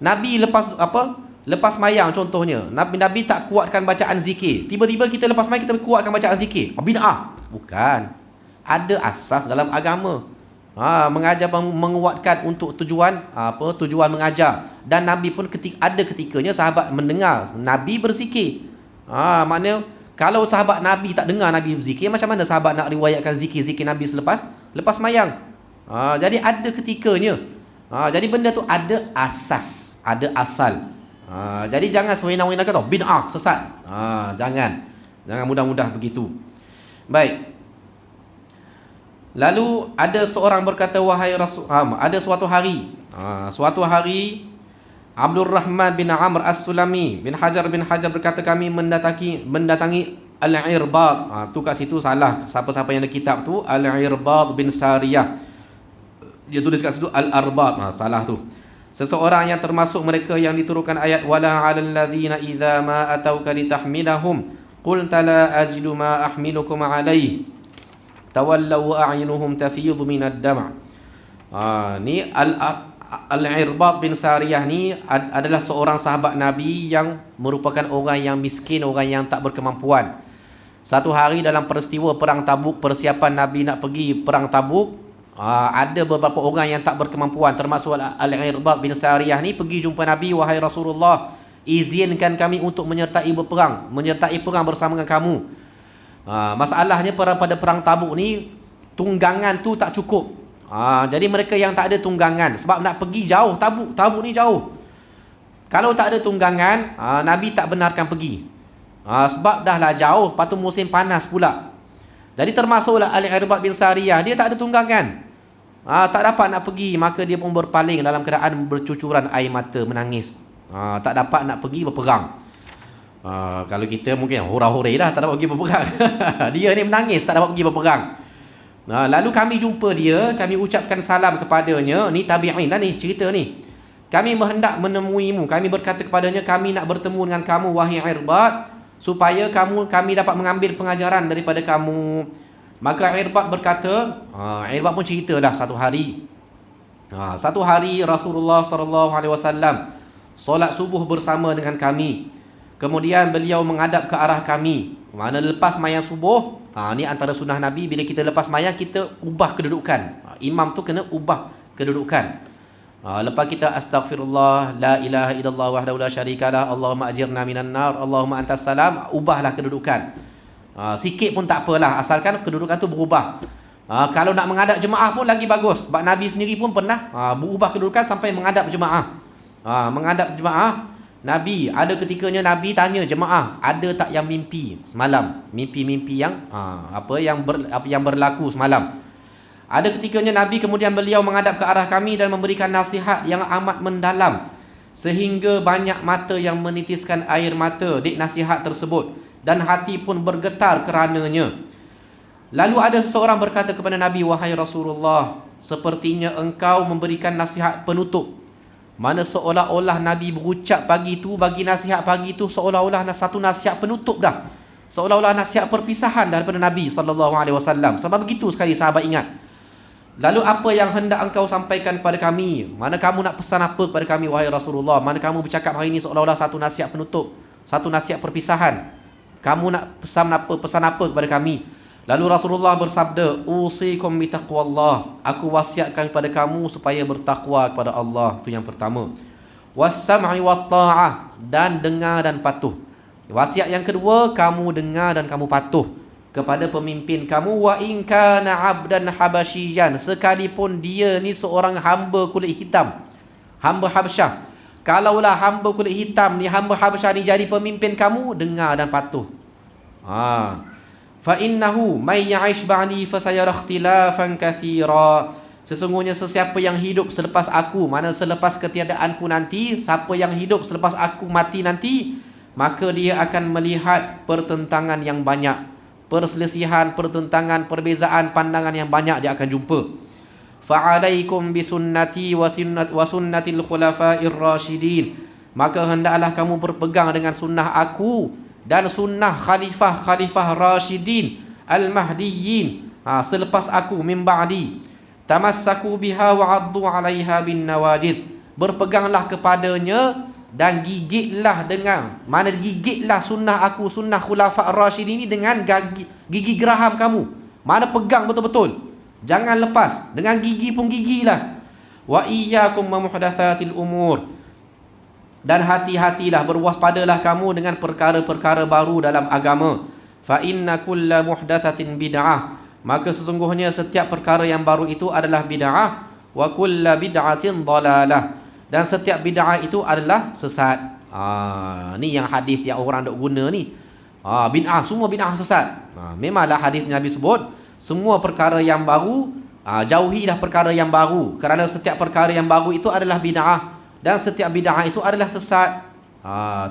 Nabi lepas mayang contohnya, Nabi tak kuatkan bacaan zikir, tiba-tiba kita lepas mayang kita kuatkan bacaan zikir, bid'ah? Bukan. Ada asas dalam agama. Mengajar, menguatkan untuk tujuan mengajar. Dan Nabi pun ada ketikanya sahabat mendengar Nabi berzikir. Maknanya kalau sahabat Nabi tak dengar Nabi berzikir, macam mana sahabat nak riwayatkan zikir-zikir Nabi lepas mayang? Jadi ada ketikanya Jadi benda tu ada asas, ada asal. Jadi jangan sewenang-wenang kata bid'ah, sesat. Jangan mudah-mudah begitu. Baik. Lalu ada seorang berkata, wahai Rasul, ada suatu hari Abdul Rahman bin Amr As-Sulami bin Hajar berkata, kami mendatangi Al-Irbad. Tu kat situ salah. Siapa-siapa yang ada kitab tu, Al-Irbad bin Sariyah. Dia tulis kat situ Al-Arbad. Salah tu. Seseorang yang termasuk mereka yang diturunkan ayat wala 'alal ladzina idza ma atauka litahmilahum qulta la ajidu ma ahmilukum 'alaihi tawallaw a'yunuhum tafidhu minad dam'. Ni Al-Irbad bin Sariyah ni adalah seorang sahabat Nabi yang merupakan orang yang miskin, orang yang tak berkemampuan. Satu hari dalam peristiwa perang Tabuk, persiapan Nabi nak pergi perang Tabuk, ada beberapa orang yang tak berkemampuan, termasuk Al-Irbad bin Sariyah ni pergi jumpa Nabi, wahai Rasulullah, izinkan kami untuk menyertai perang bersama dengan kamu. Masalahnya pada perang Tabuk ni tunggangan tu tak cukup. Jadi mereka yang tak ada tunggangan, sebab nak pergi jauh, Tabuk ni jauh. Kalau tak ada tunggangan, Nabi tak benarkan pergi. Sebab dah lah jauh, lepas tu musim panas pula. Jadi termasuklah Al-Irbad bin Sariyah, dia tak ada tunggangan. Tak dapat nak pergi, maka dia pun berpaling dalam keadaan bercucuran air mata, menangis. Tak dapat nak pergi berperang. Kalau kita mungkin hura-hurai dah, tak dapat pergi berperang. Dia ni menangis, tak dapat pergi berperang. Lalu kami jumpa dia, kami ucapkan salam kepadanya. Ni tabi'in lah ni, cerita ni. Kami hendak menemuimu, kami berkata kepadanya, kami nak bertemu dengan kamu, wahai Irbad, supaya kami dapat mengambil pengajaran daripada kamu. Maka Irbad berkata, Irbad pun ceritalah satu hari Rasulullah SAW solat subuh bersama dengan kami. Kemudian beliau menghadap ke arah kami. Mana lepas mayang subuh, ni antara sunnah Nabi, bila kita lepas mayang, kita ubah kedudukan. Imam tu kena ubah kedudukan. Lepas kita astaghfirullah, la ilaha illallah wahdahu la syarikalah, Allahumma ajirna minan nar, Allahumma antas salam, ubahlah kedudukan. Sikit pun tak apalah, asalkan kedudukan tu berubah. Kalau nak menghadap jemaah pun lagi bagus, sebab Nabi sendiri pun pernah berubah kedudukan sampai menghadap jemaah. Menghadap jemaah, Nabi, ada ketikanya Nabi tanya jemaah, ada tak yang mimpi semalam? Mimpi-mimpi yang yang berlaku semalam. Ada ketikanya Nabi kemudian beliau menghadap ke arah kami dan memberikan nasihat yang amat mendalam, sehingga banyak mata yang menitiskan air mata di nasihat tersebut, dan hati pun bergetar kerananya. Lalu ada seseorang berkata kepada Nabi, wahai Rasulullah, sepertinya engkau memberikan nasihat penutup. Mana seolah-olah Nabi berucap pagi tu, bagi nasihat pagi tu, seolah-olah satu nasihat penutup dah. Seolah-olah nasihat perpisahan daripada Nabi SAW. Sebab begitu sekali sahabat ingat. Lalu apa yang hendak engkau sampaikan kepada kami? Mana kamu nak pesan apa kepada kami, wahai Rasulullah? Mana kamu bercakap hari ini seolah-olah satu nasihat penutup, satu nasihat perpisahan. Kamu nak pesan apa kepada kami? Lalu Rasulullah bersabda, usikum bitaqwallah, aku wasiatkan kepada kamu supaya bertakwa kepada Allah. Itu yang pertama. Was-sam'i wat-ta'ah, dan dengar dan patuh. Wasiat yang kedua, kamu dengar dan kamu patuh kepada pemimpin kamu. Wa in kana 'abdan habasyian, sekalipun dia ni seorang hamba kulit hitam, hamba Habsyah. Kalaulah hamba kulit hitam ni, hamba Habsyah ni jadi pemimpin kamu, dengar dan patuh. Fa innahu may ya'ish ba'di fa sayara ikhtilafan katsira. Sesungguhnya sesiapa yang hidup selepas aku, mana selepas ketiadaanku nanti, siapa yang hidup selepas aku mati nanti, maka dia akan melihat pertentangan yang banyak, perselisihan, pertentangan, perbezaan pandangan yang banyak dia akan jumpa. Fa'alaikum bisunnati wa sunnatil khulafa'ir rasyidin, maka hendaklah kamu berpegang dengan sunnah aku dan sunnah khalifah rasyidin al-mahdiyyin selepas aku, min ba'di. Tamassaku biha wa 'addu 'alaiha bin nawajid, berpeganglah kepadanya dan gigitlah sunnah aku, sunnah khulafa ar-rasyidin ini dengan gigi geraham kamu. Mana pegang betul-betul, jangan lepas, dengan gigi pun gigilah. Wa iyyakum muhdatsatil umur, dan hati-hatilah, berwaspadalah kamu dengan perkara-perkara baru dalam agama. Fa inna kulla muhdatsatin bid'ah, maka sesungguhnya setiap perkara yang baru itu adalah bid'ah. wa kullu bid'atin dhalalah, dan setiap bid'ah itu adalah sesat. Ni yang hadis yang orang dok guna ni. Bid'ah, semua bid'ah sesat. Memanglah hadis Nabi sebut semua perkara yang baru, jauhilah perkara yang baru, kerana setiap perkara yang baru itu adalah bid'ah, dan setiap bid'ah itu adalah sesat.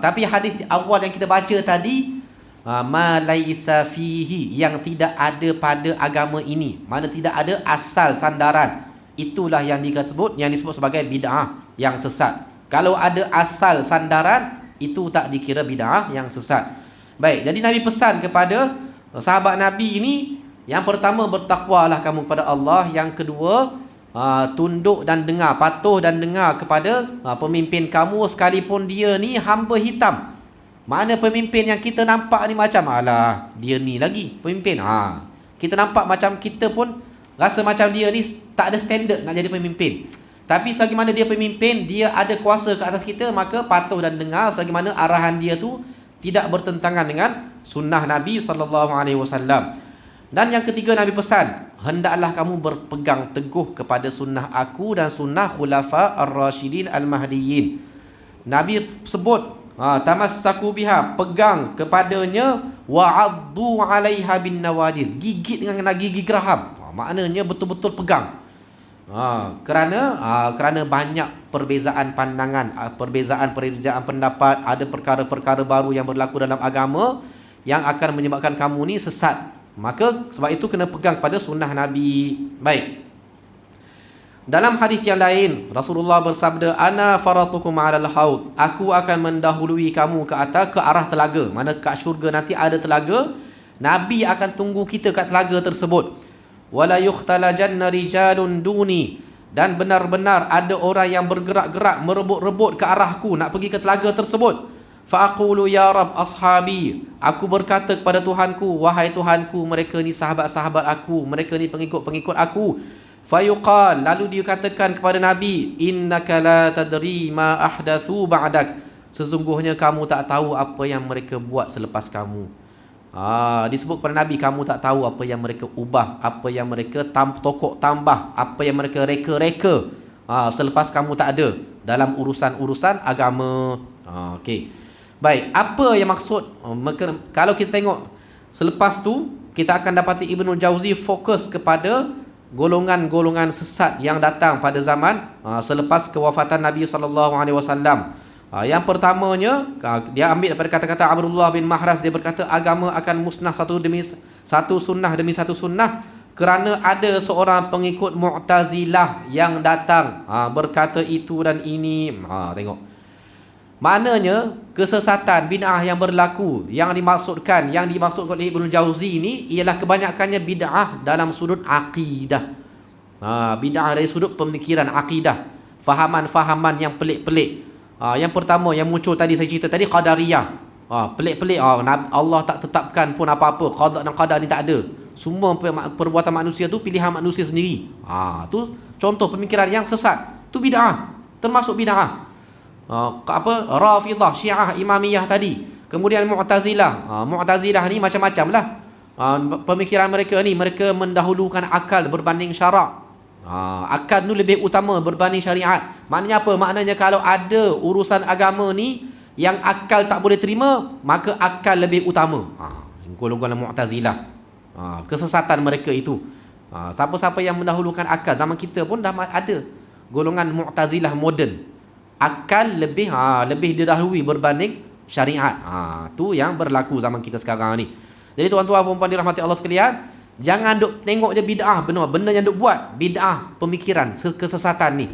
Tapi hadis awal yang kita baca tadi, ma laisa fihi, yang tidak ada pada agama ini, mana tidak ada asal sandaran, itulah yang disebut sebagai bid'ah yang sesat. Kalau ada asal sandaran, itu tak dikira bid'ah yang sesat. Baik, jadi Nabi pesan kepada sahabat Nabi ini, yang pertama, bertakwalah kamu kepada Allah. Yang kedua, tunduk dan dengar, patuh dan dengar kepada pemimpin kamu, sekalipun dia ni hamba hitam. Mana pemimpin yang kita nampak ni macam, alah, dia ni lagi pemimpin. Kita nampak macam kita pun rasa macam dia ni tak ada standard nak jadi pemimpin. Tapi selagi mana dia pemimpin, dia ada kuasa ke atas kita, maka patuh dan dengar selagi mana arahan dia tu tidak bertentangan dengan sunnah Nabi SAW. Dan yang ketiga, Nabi pesan, hendaklah kamu berpegang teguh kepada sunnah aku dan sunnah khulafa ar-rasyidin al-mahdiyyin. Nabi sebut, tamassaku biha, pegang kepadanya, wa'addu 'alaiha bin nawajid, gigit dengan gigi geraham. Maknanya betul-betul pegang. Kerana banyak perbezaan pandangan, perbezaan pendapat, ada perkara-perkara baru yang berlaku dalam agama yang akan menyebabkan kamu ni sesat. Maka sebab itu kena pegang pada sunnah Nabi. Baik. Dalam hadis yang lain, Rasulullah bersabda, ana faratukum 'alal haud, aku akan mendahului kamu ke arah telaga. Mana kat syurga nanti ada telaga, Nabi akan tunggu kita kat telaga tersebut. Wala yukhtalajanna rijalun duni, dan benar-benar ada orang yang bergerak-gerak merebut-rebut ke arahku nak pergi ke telaga tersebut. Fa aqulu ya rab ashabi, aku berkata kepada Tuhanku, wahai Tuhanku, mereka ni sahabat-sahabat aku, mereka ni pengikut-pengikut aku. Fayuqal, lalu dia katakan kepada Nabi, innaka la tadri ma ahdathu ba'dak, sesungguhnya kamu tak tahu apa yang mereka buat selepas kamu. Disebut kepada Nabi, kamu tak tahu apa yang mereka ubah, apa yang mereka tokok tambah, apa yang mereka reka-reka selepas kamu tak ada dalam urusan-urusan agama. Okey. Baik, apa yang maksud? Kalau kita tengok selepas tu, kita akan dapati Ibnu Jauzi fokus kepada golongan-golongan sesat yang datang pada zaman selepas kewafatan Nabi SAW. Yang pertamanya, dia ambil daripada kata-kata Abdullah bin Mahraz. Dia berkata, agama akan musnah satu demi satu sunnah, kerana ada seorang pengikut Mu'tazilah yang datang berkata itu dan ini. Tengok, maknanya kesesatan, bid'ah yang berlaku, yang dimaksudkan oleh Ibnu Jauzi ini ialah kebanyakannya bid'ah dalam sudut akidah. Bid'ah dari sudut pemikiran akidah, fahaman-fahaman yang pelik-pelik. Yang pertama yang muncul tadi, saya cerita tadi, Qadariyah. Pelik-pelik. Allah tak tetapkan pun apa-apa, qada dan qadar ni tak ada. Semua perbuatan manusia tu pilihan manusia sendiri. Tu contoh pemikiran yang sesat. Tu bid'ah, termasuk bid'ah. Rafidah, Syiah, Imamiyah tadi. Kemudian Mu'tazilah. Mu'tazilah ni macam-macam lah. Pemikiran mereka ni, mereka mendahulukan akal berbanding syarak. Akal tu lebih utama berbanding syariat. Maknanya apa? Maknanya kalau ada urusan agama ni yang akal tak boleh terima, maka akal lebih utama. Golongan Mu'tazilah. Kesesatan mereka itu. Siapa-siapa yang mendahulukan akal, zaman kita pun dah ada golongan Mu'tazilah moden. Akal lebih didahului berbanding syariat. Tu yang berlaku zaman kita sekarang ni. Jadi tuan-tuan puan-puan dirahmati Allah sekalian, jangan duk tengok je bid'ah, benda yang duk buat bid'ah, pemikiran kesesatan ni.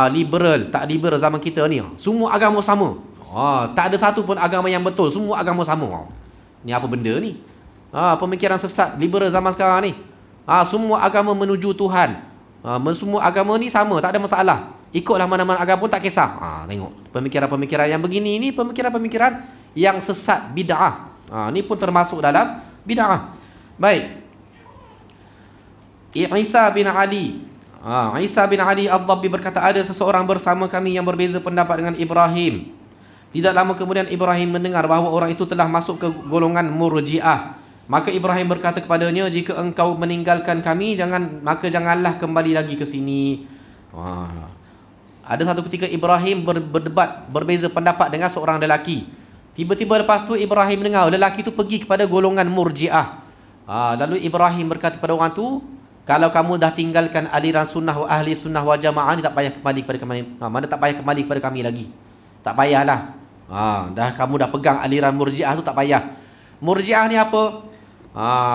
Liberal, tak liberal zaman kita ni, semua agama sama. Tak ada satu pun agama yang betul, semua agama sama. Ni apa benda ni? Pemikiran sesat liberal zaman sekarang ni. Semua agama menuju Tuhan. Semua agama ni sama, tak ada masalah. Ikutlah mana-mana agama pun tak kisah. Tengok pemikiran-pemikiran yang begini ni, pemikiran-pemikiran yang sesat, bid'ah. Ni pun termasuk dalam bid'ah. Baik. Isa bin Ali Ad-Dabbi berkata, ada seseorang bersama kami yang berbeza pendapat dengan Ibrahim. Tidak lama kemudian Ibrahim mendengar bahawa orang itu telah masuk ke golongan Murji'ah. Maka Ibrahim berkata kepadanya, jika engkau meninggalkan kami, maka janganlah kembali lagi ke sini. Ada satu ketika Ibrahim berdebat, berbeza pendapat dengan seorang lelaki. Tiba-tiba lepas tu Ibrahim dengar lelaki tu pergi kepada golongan Murji'ah. Lalu Ibrahim berkata kepada orang tu, kalau kamu dah tinggalkan aliran sunnah ahli sunnah wal jamaah ni, tak payah kembali kepada kami. Mana tak payah kembali kepada kami lagi. Tak payahlah. Dah kamu dah pegang aliran Murji'ah tu, tak payah. Murji'ah ni apa?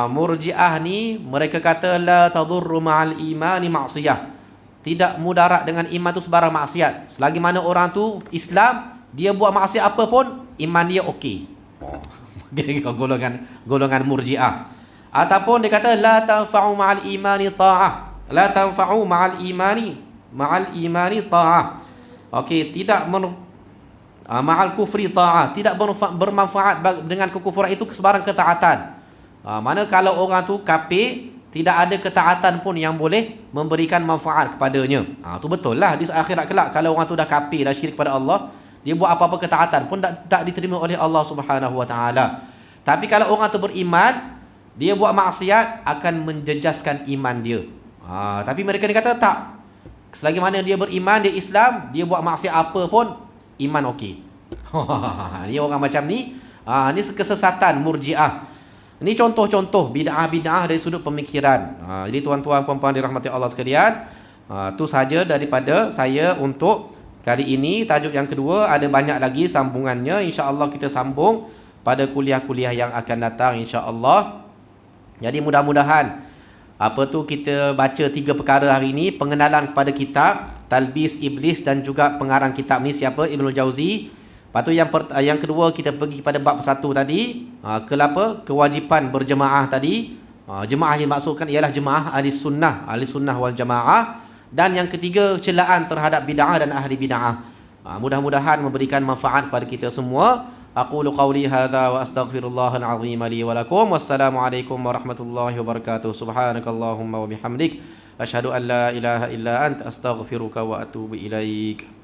Murji'ah ni mereka kata la tadurru ma'al imani ma'siyah. Tidak mudarat dengan iman tu sebarang maksiat. Selagi mana orang tu Islam, dia buat maksiat apa pun, iman dia okey. Golongan Murji'ah. Ataupun dia kata la tanfa'u ma'al imani ta'ah. La tanfa'u ma'al imani ta'ah. Okey, tidak ma'al kufri ta'ah, tidak bermanfaat dengan kekufuran itu sebarang ketaatan. Mana kalau orang tu kafir, tidak ada ketaatan pun yang boleh memberikan manfaat kepadanya. Tu betul lah di akhirat kelak, kalau orang tu dah kafir, dah syirik pada Allah, dia buat apa-apa ketaatan pun tak diterima oleh Allah Subhanahu wa taala. Tapi kalau orang tu beriman, dia buat maksiat akan menjejaskan iman dia. Tapi mereka ni kata tak. Selagi mana dia beriman, dia Islam, dia buat maksiat apa pun, iman okey. Ni orang macam ni, ni kesesatan Murji'ah. Ini contoh-contoh bid'ah-bid'ah dari sudut pemikiran. Jadi tuan-tuan puan-puan dirahmati Allah sekalian, tu saja daripada saya untuk kali ini. Tajuk yang kedua ada banyak lagi sambungannya. InsyaAllah kita sambung pada kuliah-kuliah yang akan datang insya-Allah. Jadi mudah-mudahan kita baca 3 perkara hari ini, pengenalan kepada kitab, Talbis Iblis dan juga pengarang kitab ni siapa? Ibnul Jauzi. Lepas tu yang kedua kita pergi pada bab 1 tadi, kewajipan berjemaah tadi. Jemaah yang dimaksudkan ialah jemaah ahli sunnah wal jamaah. Dan yang ketiga, celaan terhadap bid'ah dan ahli bid'ah. Mudah-mudahan memberikan manfaat kepada kita semua. Aqulu qawli hadza wa astaghfirullahal azim li wa lakum. Wassalamualaikum warahmatullahi wabarakatuh. Subhanakallahumma wa bihamdik asyhadu an la ilaha illa anta astaghfiruka wa atubu ilaik.